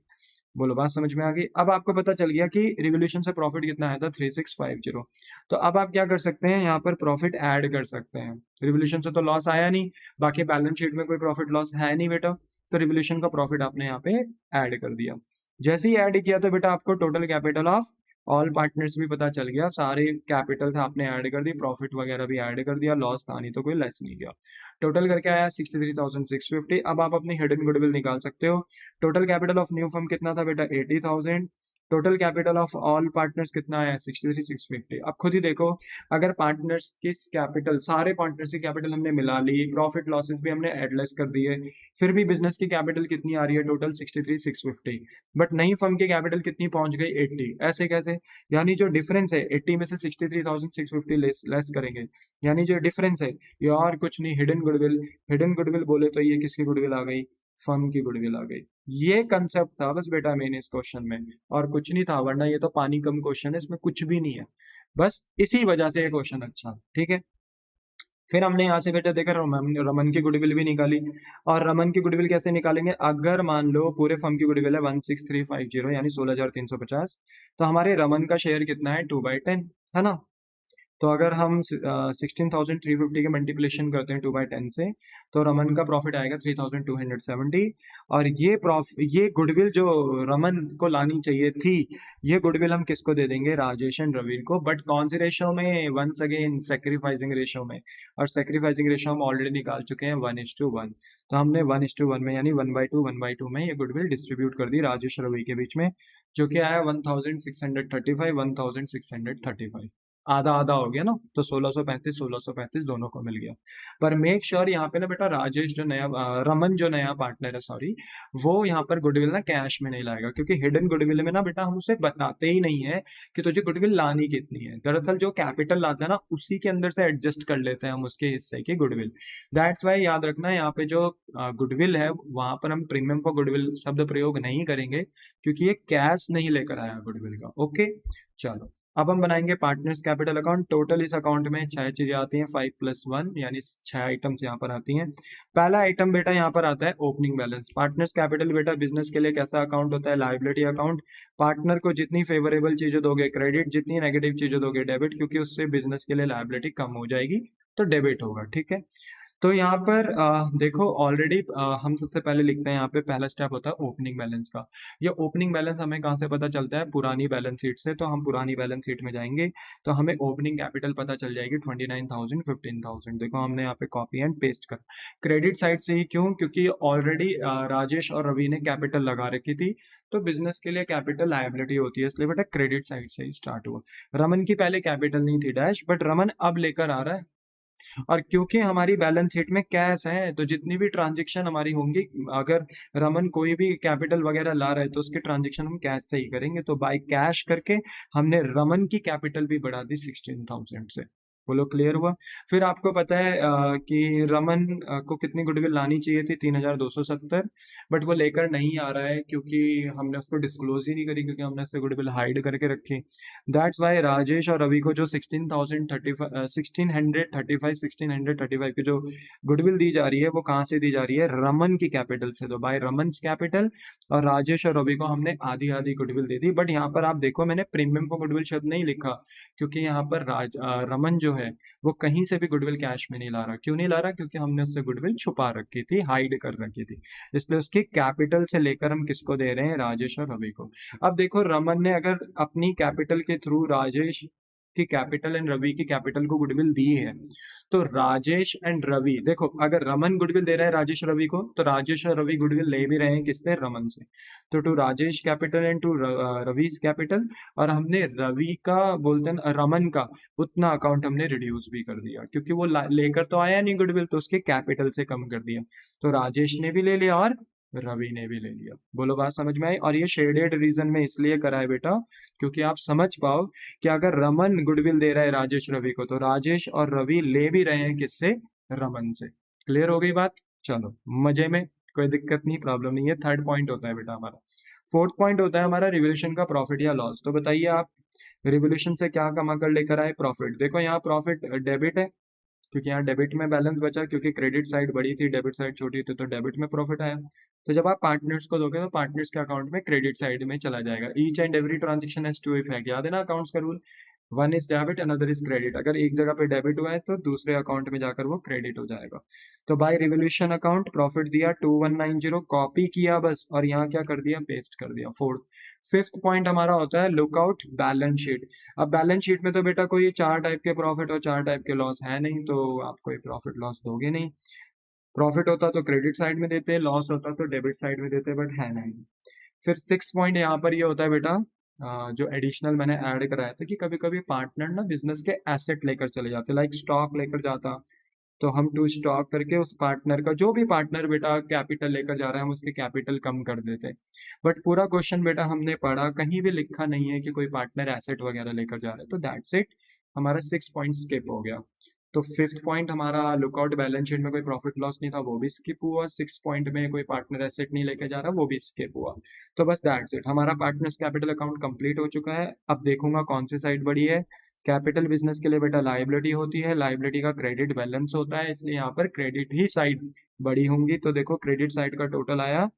बोलो बात समझ में आ गई। अब आपको पता चल गया कि रिवोल्यूशन से प्रॉफिट कितना आया था, 3,650। तो अब आप क्या कर सकते हैं, यहाँ पर प्रॉफिट ऐड कर सकते हैं। रिवोल्यूशन से तो लॉस आया नहीं, बाकी बैलेंस शीट में कोई प्रॉफिट लॉस है नहीं बेटा, तो रिवोल्यूशन का प्रॉफिट आपने यहाँ पे ऐड कर दिया। जैसे ही ऐड किया तो बेटा आपको total capital of all partners भी पता चल गया, सारे कैपिटल्स आपने ऐड कर दी, प्रॉफिट वगैरह भी ऐड कर दिया, लॉस था नहीं तो कोई लेस नहीं किया। टोटल करके आया 63,650। अब आप अपनी हिडन गुडविल निकाल सकते हो। Total capital of new firm कितना था बेटा, 80,000। Total capital of all partners कितना आया, 63,650। अब खुद ही देखो, अगर पार्टनर्स की कैपिटल, सारे पार्टनर्स की कैपिटल हमने मिला ली, प्रॉफिट लॉसेस भी हमने एडलेस कर दिए, फिर भी बिजनेस की कैपिटल कितनी आ रही है, टोटल 63,650, बट नई फर्म की कैपिटल कितनी पहुंच गई, 80। ऐसे कैसे, यानी जो डिफरेंस है 80 में से 63,650 लेस करेंगे, यानी जो डिफरेंस है ये और कुछ नहीं, हिडन गुडविल। हिडन गुडविल बोले तो ये किसकी गुडविल आ गई, फर्म की गुडविल आ गई। ये कंसेप्ट था बस बेटा मेन इस क्वेश्चन में, और कुछ नहीं था, वरना ये तो पानी कम क्वेश्चन है, इसमें कुछ भी नहीं है, बस इसी वजह से ये क्वेश्चन अच्छा, ठीक है। फिर हमने यहाँ से बेटा देखा रमन की गुडविल भी निकाली, और रमन की गुडविल कैसे निकालेंगे, अगर मान लो पूरे फर्म की गुडविल है 16,350, यानी 16,350, तो हमारे रमन का शेयर कितना है, 2/10, है ना। तो अगर हम 16,350 के मल्टीप्लिकेशन करते हैं 2/10 से, तो रमन का प्रॉफिट आएगा 3,270। और ये गुडविल जो रमन को लानी चाहिए थी, ये गुडविल हम किसको दे देंगे? राजेश एंड रवि को। बट कौन सी रेशो में? वंस अगेन सेक्रीफाइसिंग रेशो में। और सेक्रीफाइसिंग रेशो हम ऑलरेडी निकाल चुके हैं 1:1। तो हमने 1:1 में यानी 1/2 में ये गुडविल डिस्ट्रीब्यूट कर दी राजेश रवि के बीच में, जो कि आया 1,635, 1,635। आधा आधा हो गया ना, तो 1635 दोनों को मिल गया। पर मेक श्योर यहाँ पे ना बेटा, राजेश जो नया रमन जो नया पार्टनर है, सॉरी, वो यहाँ पर गुडविल ना कैश में नहीं लाएगा, क्योंकि हिडन गुडविल में ना बेटा हम उसे बताते ही नहीं है कि तुझे गुडविल लानी कितनी है। दरअसल जो कैपिटल लाता है ना, उसी के अंदर से एडजस्ट कर लेते हैं हम उसके हिस्से की गुडविल। दैट्स वाई याद रखना, यहाँ पे जो गुडविल है वहां पर हम प्रीमियम फॉर गुडविल शब्द प्रयोग नहीं करेंगे, क्योंकि ये कैश नहीं लेकर आया गुडविल का। ओके, चलो अब हम बनाएंगे पार्टनर्स कैपिटल अकाउंट। टोटल इस अकाउंट में 6 चीजें आती हैं, 5+1 यानी 6 आइटम्स यहाँ पर आती हैं। पहला आइटम बेटा यहाँ पर आता है ओपनिंग बैलेंस। पार्टनर्स कैपिटल बेटा बिजनेस के लिए कैसा अकाउंट होता है? Liability account. पार्टनर को जितनी फेवरेबल चीजें दोगे क्रेडिट, जितनी नेगेटिव चीजें दोगे डेबिट, क्योंकि उससे बिजनेस के लिए लायबिलिटी कम हो जाएगी, तो डेबिट होगा। ठीक है, तो यहाँ पर देखो ऑलरेडी हम सबसे पहले लिखते हैं, यहाँ पे पहला स्टेप होता है ओपनिंग बैलेंस का। ये ओपनिंग बैलेंस हमें कहाँ से पता चलता है? पुरानी बैलेंस शीट से। तो हम पुरानी बैलेंस शीट में जाएंगे तो हमें ओपनिंग कैपिटल पता चल जाएगी 29,000, 15,000। देखो हमने यहाँ पे कॉपी एंड पेस्ट कर। क्रेडिट साइड से ही क्यों? क्योंकि ऑलरेडी राजेश और रवि ने कैपिटल लगा रखी थी, तो बिजनेस के लिए कैपिटल लायबिलिटी होती है, इसलिए बेटा क्रेडिट साइड से ही स्टार्ट हुआ। रमन की पहले कैपिटल नहीं थी डैश, बट रमन अब लेकर आ रहा है। और क्योंकि हमारी बैलेंस शीट में कैश है, तो जितनी भी ट्रांजेक्शन हमारी होंगी, अगर रमन कोई भी कैपिटल वगैरह ला रहे हैं तो उसकी ट्रांजेक्शन हम कैश से ही करेंगे। तो बाय कैश करके हमने रमन की कैपिटल भी बढ़ा दी 16,000 से। बोलो क्लियर हुआ? फिर आपको पता है कि रमन को कितनी गुडविल लानी चाहिए थी? 3,270। बट वो लेकर नहीं आ रहा है, क्योंकि हमने उसको डिस्क्लोज ही नहीं करी, क्योंकि हमने उससे गुडविल हाइड करके रखी। दैट्स वाई राजेश और रवि को जो 1635 की जो गुडविल दी जा रही है, वो कहाँ से दी जा रही है? रमन की कैपिटल से। तो बाय रमन कैपिटल, और राजेश और रवि को हमने आधी आधी गुडविल दे दी। बट यहाँ पर आप देखो मैंने प्रीमियम फॉर गुडविल शब्द नहीं लिखा, क्योंकि यहाँ पर रमन जो है वो कहीं से भी गुडविल कैश में नहीं ला रहा। क्यों नहीं ला रहा? क्योंकि हमने उससे गुडविल छुपा रखी थी, हाइड कर रखी थी, इसलिए उसकी कैपिटल से लेकर हम किसको दे रहे हैं? राजेश और रवि को। अब देखो रमन ने अगर अपनी कैपिटल के थ्रू राजेश की कैपिटल एंड रवि की कैपिटल को गुडविल दी है, तो राजेश एंड रवि, देखो अगर रमन गुडविल दे रहा है राजेश रवि को, तो राजेश और रवि गुडविल ले भी रहे हैं किससे? रमन से। तो to Rajesh capital and to Ravi's capital, और हमने रवि का बोलते हैं रमन का उतना अकाउंट हमने रिड्यूस भी कर दिया, क्योंकि वो लेकर तो आया नहीं गुडविल, तो उसके कैपिटल से कम कर दिया। तो राजेश ने भी ले लिया और रवि ने भी ले लिया। बोलो बात समझ में आई? और ये शेडेड रीजन में इसलिए करा है बेटा, क्योंकि आप समझ पाओ कि अगर रमन गुडविल दे रहा है राजेश रवि को, तो राजेश और रवि ले भी रहे हैं किससे? रमन से। क्लियर हो गई बात? चलो मजे में, कोई दिक्कत नहीं, प्रॉब्लम नहीं है। थर्ड पॉइंट होता है बेटा हमारा। फोर्थ पॉइंट होता है हमारा रिवोल्यूशन का प्रॉफिट या लॉस। तो बताइए आप रिवोल्यूशन से क्या कमा कर लेकर आए? प्रॉफिट। देखो यहाँ प्रॉफिट डेबिट है, क्योंकि यहाँ डेबिट में बैलेंस बचा, क्योंकि क्रेडिट साइड बड़ी थी डेबिट साइड छोटी थी, तो डेबिट में प्रॉफिट आया। तो जब आप पार्टनर्स को दोगे तो पार्टनर्स के अकाउंट में क्रेडिट साइड में चला जाएगा। Each and every transaction has two effect, याद है ना अकाउंट्स का rule? One is debit, another is credit. अगर एक जगह पे डेबिट हुआ है तो दूसरे अकाउंट में जाकर वो क्रेडिट हो जाएगा। तो बाय रिवोल्यूशन अकाउंट प्रॉफिट दिया 2190, कॉपी किया बस, और यहाँ क्या कर दिया? पेस्ट कर दिया। फोर्थ फिफ्थ पॉइंट हमारा होता है लुकआउट बैलेंस शीट। अब बैलेंस शीट में तो बेटा कोई 4 टाइप के प्रॉफिट और 4 टाइप के लॉस है नहीं, तो आप कोई प्रॉफिट लॉस दोगे नहीं। प्रॉफिट होता तो क्रेडिट साइड में देते, लॉस होता तो डेबिट साइड में देते, बट है नहीं। फिर सिक्स पॉइंट यहाँ पर ये होता है बेटा, जो एडिशनल मैंने ऐड कराया था कि कभी कभी पार्टनर ना बिजनेस के एसेट लेकर चले जाते, लाइक स्टॉक लेकर जाता, तो हम टू स्टॉक करके उस पार्टनर का, जो भी पार्टनर बेटा कैपिटल लेकर जा रहा है, हम उसके कैपिटल कम कर देते। बट पूरा क्वेश्चन बेटा हमने पढ़ा, कहीं भी लिखा नहीं है कि कोई पार्टनर एसेट वगैरह लेकर जा रहा है, तो दैट्स इट, हमारा 6 पॉइंट स्किप हो गया। तो फिफ्थ पॉइंट हमारा लुकआउट बैलेंस शीट में कोई प्रॉफिट लॉस नहीं था, वो भी स्किप हुआ। 6 पॉइंट में कोई पार्टनर एसेट नहीं लेके जा रहा, वो भी स्किप हुआ। तो बस दैट्स इट, हमारा पार्टनर्स कैपिटल अकाउंट कंप्लीट हो चुका है। अब देखूंगा कौन सी साइड बड़ी है। कैपिटल बिजनेस के लिए बेटा लायबिलिटी होती है, लायबिलिटी का क्रेडिट बैलेंस होता है, इसलिए यहाँ पर क्रेडिट ही साइड बड़ी होंगी। तो देखो क्रेडिट साइड का टोटल आया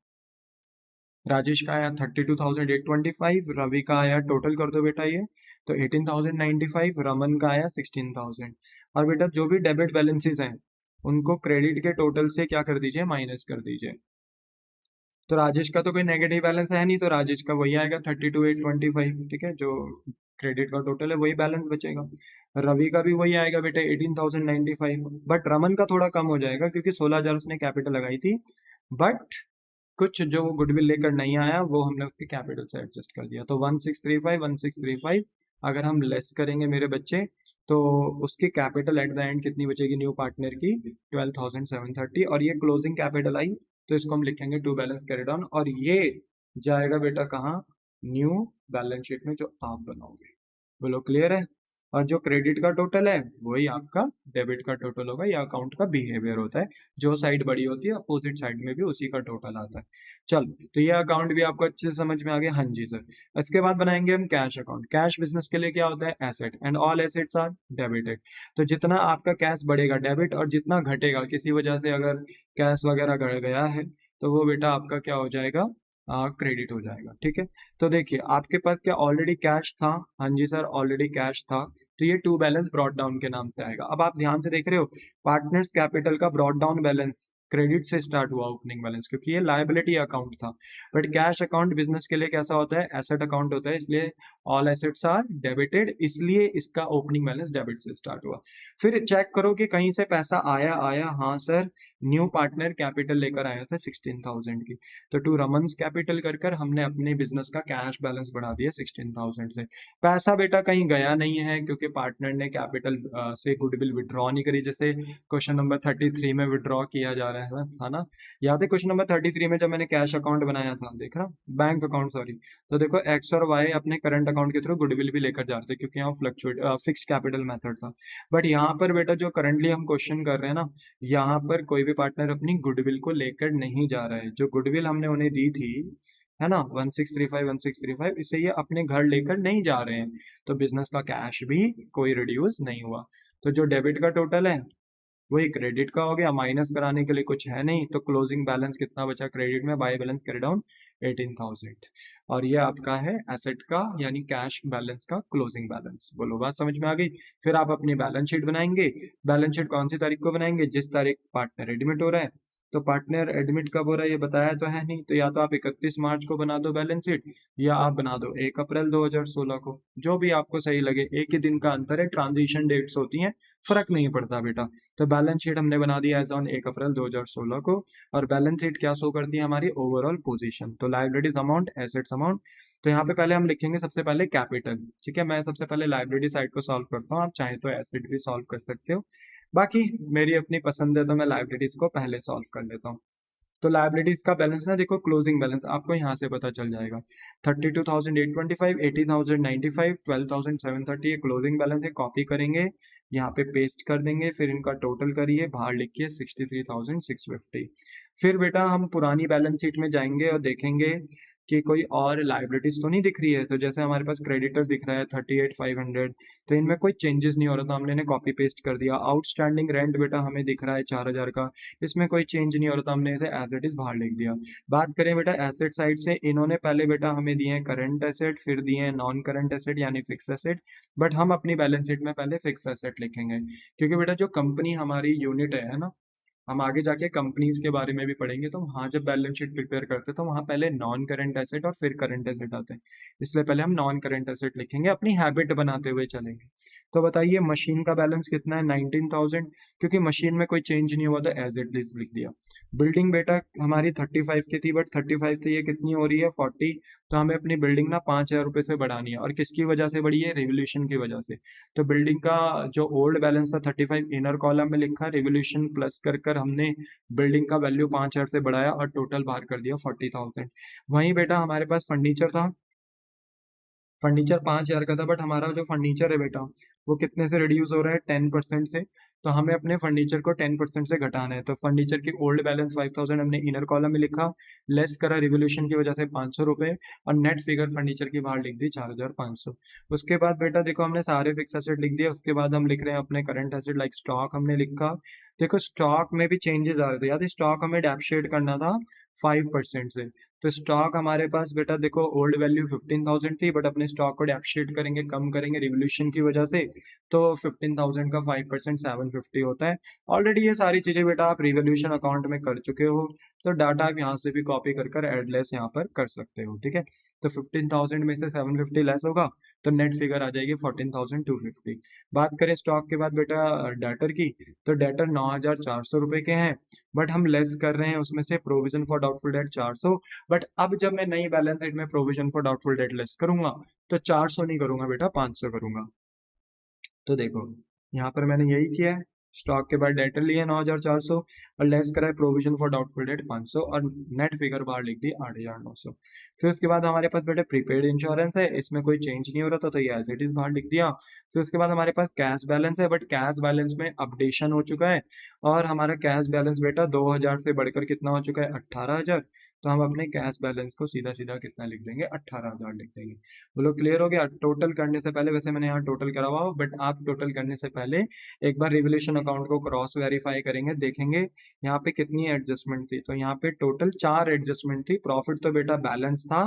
राजेश का आया 32,825, रवि का आया, टोटल कर दो बेटा ये, तो 18,095, रमन का आया 16,000। और बेटा जो भी डेबिट बैलेंसेस हैं उनको क्रेडिट के टोटल से क्या कर दीजिए, माइनस कर दीजिए। तो राजेश का तो कोई नेगेटिव बैलेंस है नहीं, तो राजेश का वही आएगा 32,825, ठीक है, जो क्रेडिट का टोटल है वही बैलेंस बचेगा। रवि का भी वही आएगा बेटा 18,095, बट रमन का थोड़ा कम हो जाएगा क्योंकि 16,000 उसने कैपिटल लगाई थी, बट कुछ जो वो गुडविल लेकर नहीं आया वो हमने उसके कैपिटल से एडजस्ट कर दिया। तो 1635 अगर हम लेस करेंगे मेरे बच्चे, तो उसकी कैपिटल एट द एंड कितनी बचेगी न्यू पार्टनर की, 12,730, और ये क्लोजिंग कैपिटल आई, तो इसको हम लिखेंगे टू बैलेंस कैरिड ऑन, और ये जाएगा बेटा कहाँ, न्यू बैलेंस शीट में जो आप बनाओगे। बोलो क्लियर है। और जो क्रेडिट का टोटल है वही आपका डेबिट का टोटल होगा, या अकाउंट का बिहेवियर होता है, जो साइड बड़ी होती है अपोजिट साइड में भी उसी का टोटल आता है। चलो, तो ये अकाउंट भी आपको अच्छे से समझ में आ गया। हाँ जी सर। इसके बाद बनाएंगे हम कैश अकाउंट। कैश बिजनेस के लिए क्या होता है, asset, and all assets are debited. तो जितना आपका कैश बढ़ेगा डेबिट, और जितना घटेगा किसी वजह से अगर कैश वगैरह घट गया है, तो वो बेटा आपका क्या हो जाएगा, क्रेडिट हो जाएगा। ठीक है, तो देखिए आपके पास क्या ऑलरेडी कैश था, हाँ जी सर ऑलरेडी कैश था, तो ये टू बैलेंस ब्रॉट डाउन के नाम से आएगा। अब आप ध्यान से देख रहे हो, पार्टनर्स कैपिटल का ब्रॉट डाउन बैलेंस क्रेडिट से स्टार्ट हुआ ओपनिंग बैलेंस, क्योंकि ये लायबिलिटी अकाउंट था। बट कैश अकाउंट बिजनेस के लिए कैसा होता है, एसेट अकाउंट होता है, इसलिए ऑल एसेट्स आर डेबिटेड, इसलिए इसका ओपनिंग बैलेंस डेबिट से स्टार्ट हुआ। फिर चेक करो कि कहीं से पैसा आया आया, हाँ सर न्यू पार्टनर कैपिटल लेकर आया था 16,000 की, तो टू रमन्स कैपिटल कर कर हमने अपने बिजनेस का कैश बैलेंस बढ़ा दिया 16,000 से। पैसा बेटा कहीं गया नहीं है, क्योंकि पार्टनर ने कैपिटल से गुडविल विड्रॉ नहीं करी, जैसे क्वेश्चन नंबर 33 में विड्रॉ किया जा रहा है था ना, याद है क्वेश्चन नंबर 33 में जब मैंने कैश अकाउंट बनाया था, देख रहा, बैंक अकाउंट सॉरी, तो देखो एक्स और वाई अपने करंट अकाउंट के थ्रू गुडविल भी लेकर जा रहे थे, क्योंकि यहाँ फ्लक्चुएट फिक्स कैपिटल मेथड था। बट यहाँ पर बेटा जो करंटली हम क्वेश्चन कर रहे हैं ना, यहाँ पर कोई भी पार्टनर अपनी गुडविल को लेकर नहीं जा रहा है, जो गुडविल हमने उन्हें दी थी है ना 1635 इससे ये अपने घर लेकर नहीं जा रहे हैं, तो बिजनेस का कैश भी कोई रिड्यूस नहीं हुआ। तो जो डेबिट का टोटल है वही क्रेडिट का हो गया, माइनस कराने के लिए कुछ है नहीं, तो क्लोजिंग बैलेंस कितना बचा क्रेडिट में, बाय बैलेंस कैरी डाउन 18,000, और ये आपका है एसेट का यानी कैश बैलेंस का क्लोजिंग बैलेंस। बोलो बात समझ में आ गई। फिर आप अपनी बैलेंस शीट बनाएंगे। बैलेंस शीट कौन सी तारीख को बनाएंगे, जिस तारीख पार्टनर एडमिट हो रहा है, तो पार्टनर एडमिट कब हो रहा है ये बताया तो है नहीं, तो या तो आप 31 मार्च को बना दो बैलेंस शीट, या आप बना दो 1 अप्रैल 2016 को, जो भी आपको सही लगे, एक ही दिन का अंतर है, ट्रांजिशन डेट्स होती हैं, फर्क नहीं पड़ता बेटा। तो बैलेंस शीट हमने बना दिया एज ऑन 1 अप्रैल 2016 को, और बैलेंस शीट क्या शो करती है, हमारी ओवरऑल पोजीशन, तो लाइबिलिटीज अमाउंट, एसेट्स अमाउंट। तो यहाँ पे पहले हम लिखेंगे सबसे पहले कैपिटल, ठीक है, मैं सबसे पहले लाइबिलिटी साइड को सॉल्व करता हूँ, आप चाहे तो एसेट भी सॉल्व कर सकते हो, बाकी मेरी अपनी पसंद है तो मैं लाइबिलिटीज को पहले सॉल्व कर लेता हूँ। तो लाइबिलिटीज का बैलेंस ना देखो, क्लोजिंग बैलेंस आपको यहाँ से पता चल जाएगा, 32,825, 18,095, 12,730 ये क्लोजिंग बैलेंस है, कॉपी करेंगे यहाँ पे पेस्ट कर देंगे, फिर इनका टोटल करिए, बाहर लिखिए 63,650। फिर बेटा हम पुरानी बैलेंस शीट में जाएंगे और देखेंगे कि कोई और लाइबिलिटीज तो नहीं दिख रही है, तो जैसे हमारे पास क्रेडिटर दिख रहा है 38,500, तो इनमें कोई चेंजेस नहीं हो रहा था, हमने इन्हें कॉपी पेस्ट कर दिया। आउटस्टैंडिंग रेंट बेटा हमें दिख रहा है 4,000 का, इसमें कोई चेंज नहीं हो रहा था, हमने इसे एज इट इज बाहर लिख दिया। बात करें बेटा एसेट साइड से, इन्होंने पहले बेटा हमें दिए हैं करंट एसेट, फिर दिए हैं नॉन करंट एसेट यानी फिक्स एसेट, बट हम अपनी बैलेंस शीट में पहले फिक्स एसेट लिखेंगे, क्योंकि बेटा जो कंपनी हमारी यूनिट है ना, हम आगे जाके कंपनीज के बारे में भी पढ़ेंगे, तो वहाँ जब बैलेंस शीट प्रिपेयर करते हैं तो वहाँ पहले नॉन करंट एसेट और फिर करंट एसेट आते हैं, इसलिए पहले हम नॉन करंट एसेट लिखेंगे, अपनी हैबिट बनाते हुए चलेंगे। तो बताइए मशीन का बैलेंस कितना है, 19,000, क्योंकि मशीन में कोई चेंज नहीं हुआ था, एज इट इज लिख दिया। बिल्डिंग बेटा हमारी 35 की थी, बट 35 से ये कितनी हो रही है 40, तो हमें अपनी बिल्डिंग ना 5,000 रुपये से बढ़ानी है, और किसकी वजह से बढ़ी है, रिवोल्यूशन की वजह से। तो बिल्डिंग का जो ओल्ड बैलेंस था 35, इनर कॉलम में लिखा, रिवोल्यूशन प्लस कर कर हमने बिल्डिंग का वैल्यू 5,000 से बढ़ाया और टोटल बाहर कर दिया 40,000। वहीं बेटा हमारे पास फर्नीचर था, फर्नीचर 5,000 का था, बट हमारा जो फर्नीचर है बेटा वो कितने से रिड्यूस हो रहा है, 10% से, तो हमें अपने फर्नीचर को 10% से घटाना है। तो फर्नीचर की ओल्ड बैलेंस 5,000 हमने इनर कॉलम में लिखा, लेस करा रिवोल्यूशन की वजह से 500 रुपये, और नेट फिगर फर्नीचर की बाहर लिख दी 4,500। उसके बाद बेटा देखो हमने सारे फिक्स एसेट लिख दिए, उसके बाद हम लिख रहे हैं अपने करंट एसेट, लाइक स्टॉक हमने लिखा। देखो स्टॉक में भी चेंजेस आ रहे थे, याद है स्टॉक हमें डेप्रिशिएट करना था 5% से। तो स्टॉक हमारे पास बेटा देखो ओल्ड वैल्यू 15,000 थी, बट अपने स्टॉक को डेप्रिशिएट करेंगे, कम करेंगे रिवोल्यूशन की वजह से, तो 15,000 का 5% 750 होता है। ऑलरेडी ये सारी चीजें बेटा आप रिवोल्यूशन अकाउंट में कर चुके हो, तो डाटा आप यहाँ से भी कॉपी कर कर एड लेस यहाँ पर कर सकते हो, ठीक है। तो 15,000 में से 750 लेस होगा, तो नेट फिगर आ जाएगी 14,250। बात करें स्टॉक के बाद बेटा डेटर की, तो डेटर 9,400 रुपए के हैं, बट हम लेस कर रहे हैं उसमें से provision for doubtful date 400। But अब जब मैं नई बैलेंस शीट में provision for doubtful date less करूंगा, तो 400 नहीं करूंगा बेटा, 500 करूंगा। तो देखो यहाँ पर मैंने यही किया है, स्टॉक के बाद डेटर लिए 9,400 और लेस करा है प्रोविजन फॉर डाउटफुल डेट 500, और नेट फिगर बाहर लिख दी 8,900। फिर उसके बाद हमारे पास बेटा प्रीपेड इंश्योरेंस है, इसमें कोई चेंज नहीं हो रहा था, तो ये एज इट इज बाहर लिख दिया। फिर उसके बाद हमारे पास कैश बैलेंस है, बट कैश बैलेंस में अपडेशन हो चुका है, और हमारा कैश बैलेंस बेटा 2,000 से बढ़कर कितना हो चुका है, 18,000। तो हम अपने कैश बैलेंस को सीधा सीधा कितना लिख देंगे, 18,000 लिख देंगे। बोलो क्लियर हो गया। टोटल करने से पहले, वैसे मैंने यहाँ टोटल करा हुआ, बट आप टोटल करने से पहले एक बार रिवोल्यूशन अकाउंट को क्रॉस वेरीफाई करेंगे, देखेंगे यहाँ पे कितनी एडजस्टमेंट थी। तो यहाँ पे टोटल 4 एडजस्टमेंट थी। प्रॉफिट तो बेटा बैलेंस था,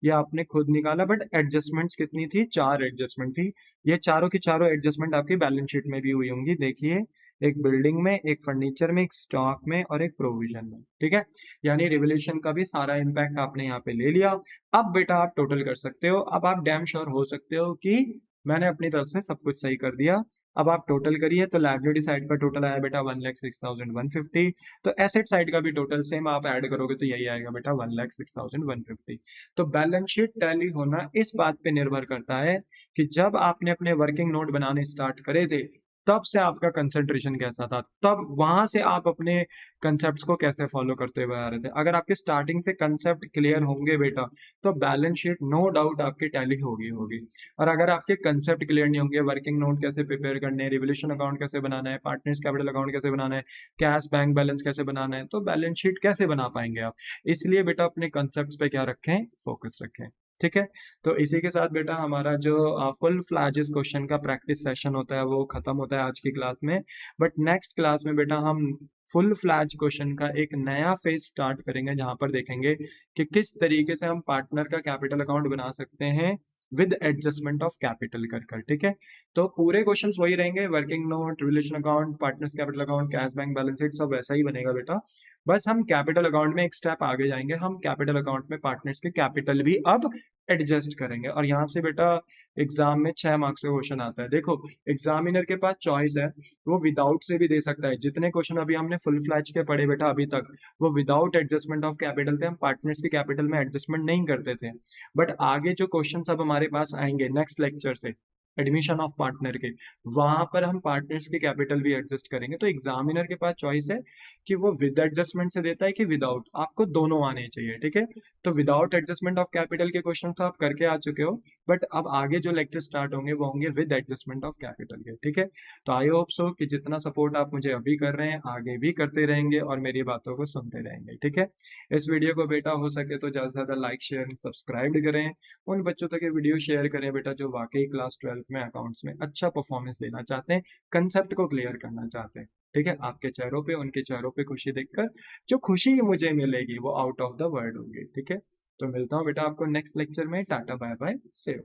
ये आपने खुद निकाला, बट एडजस्टमेंट्स कितनी थी, 4 एडजस्टमेंट थी। ये चारों की चारों एडजस्टमेंट आपकी बैलेंस शीट में भी हुई होंगी, देखिए, एक बिल्डिंग में, एक फर्नीचर में, एक स्टॉक में, और एक प्रोविजन में, ठीक है। यानी रिवोल्यूशन का भी सारा इम्पैक्ट आपने यहाँ पे ले लिया। अब बेटा आप टोटल कर सकते हो, अब आप डैम श्योर हो सकते हो कि मैंने अपनी तरफ से सब कुछ सही कर दिया। अब आप टोटल करिए, तो लायबिलिटी साइड का टोटल आया बेटा 1,06,150। तो एसेट साइड का भी टोटल सेम आप ऐड करोगे तो यही आएगा बेटा 1,06,150। तो बैलेंस शीट टैली होना इस बात पे निर्भर करता है कि जब आपने अपने वर्किंग नोट बनाने स्टार्ट करे थे, तब से आपका कंसंट्रेशन कैसा था, तब वहां से आप अपने कंसेप्ट को कैसे फॉलो करते हुए आ रहे थे। अगर आपके स्टार्टिंग से कंसेप्ट क्लियर होंगे बेटा, तो बैलेंस शीट नो डाउट आपकी टैली होगी होगी। और अगर आपके कंसेप्ट क्लियर नहीं होंगे, वर्किंग नोट कैसे प्रिपेयर करने हैं, रिवोल्यूशन अकाउंट कैसे बनाना है, पार्टनर्स कैपिटल अकाउंट कैसे बनाना है, कैश बैंक बैलेंस कैसे बनाना है, तो बैलेंस शीट कैसे बना पाएंगे आप। इसलिए बेटा अपने कंसेप्ट पे क्या रखें, फोकस रखें, ठीक है। तो इसी के साथ बेटा हमारा जो फुल फ्लैजेस क्वेश्चन का प्रैक्टिस सेशन होता है वो खत्म होता है आज की क्लास में। बट नेक्स्ट क्लास में बेटा हम फुल फ्लैज क्वेश्चन का एक नया फेज स्टार्ट करेंगे, जहां पर देखेंगे कि किस तरीके से हम पार्टनर का कैपिटल अकाउंट बना सकते हैं विद एडजस्टमेंट ऑफ कैपिटल कर कर, ठीक है। तो पूरे क्वेश्चंस वही रहेंगे, working note, realisation account, partners capital account, cash bank balance sheet, सब वैसा ही बनेगा बेटा। बस हम कैपिटल अकाउंट में एक स्टेप आगे जाएंगे, हम कैपिटल अकाउंट में पार्टनर्स के कैपिटल भी अब एडजस्ट करेंगे। और यहाँ से बेटा एग्जाम में 6 मार्क्स का क्वेश्चन आता है। देखो एग्जामिनर के पास चॉइस है, वो विदाउट से भी दे सकता है। जितने क्वेश्चन अभी हमने फुल फ्लैज के पढ़े बेटा अभी तक, वो विदाउट एडजस्टमेंट ऑफ कैपिटल थे, हम पार्टनर्स के कैपिटल में एडजस्टमेंट नहीं करते थे। बट आगे जो क्वेश्चन अब हमारे पास आएंगे नेक्स्ट लेक्चर से, एडमिशन ऑफ पार्टनर के, वहां पर हम पार्टनर्स के कैपिटल भी एडजस्ट करेंगे। तो एग्जामिनर के पास चॉइस है कि वो विद एडजस्टमेंट से देता है कि विदाउट, आपको दोनों आने चाहिए, ठीक है। तो विदाउट एडजस्टमेंट ऑफ कैपिटल के क्वेश्चन तो आप करके आ चुके हो, बट अब आगे जो लेक्चर स्टार्ट होंगे वो होंगे विद एडजस्टमेंट ऑफ कैपिटल के, ठीक है। तो आई होप सो कि जितना सपोर्ट आप मुझे अभी कर रहे हैं आगे भी करते रहेंगे और मेरी बातों को सुनते रहेंगे, ठीक है। इस वीडियो को बेटा हो सके तो ज्यादा से ज्यादा लाइक शेयर सब्सक्राइब करें, उन बच्चों तक ये वीडियो शेयर करें बेटा जो वाकई क्लास 12th में अकाउंट्स में अच्छा परफॉर्मेंस देना चाहते हैं, कंसेप्ट को क्लियर करना चाहते हैं, ठीक है। आपके चेहरों पे, उनके चेहरों पे खुशी देखकर जो खुशी मुझे मिलेगी वो आउट ऑफ द वर्ल्ड होगी, ठीक है। तो मिलता हूँ बेटा आपको नेक्स्ट लेक्चर में। Ta ta bye bye, save.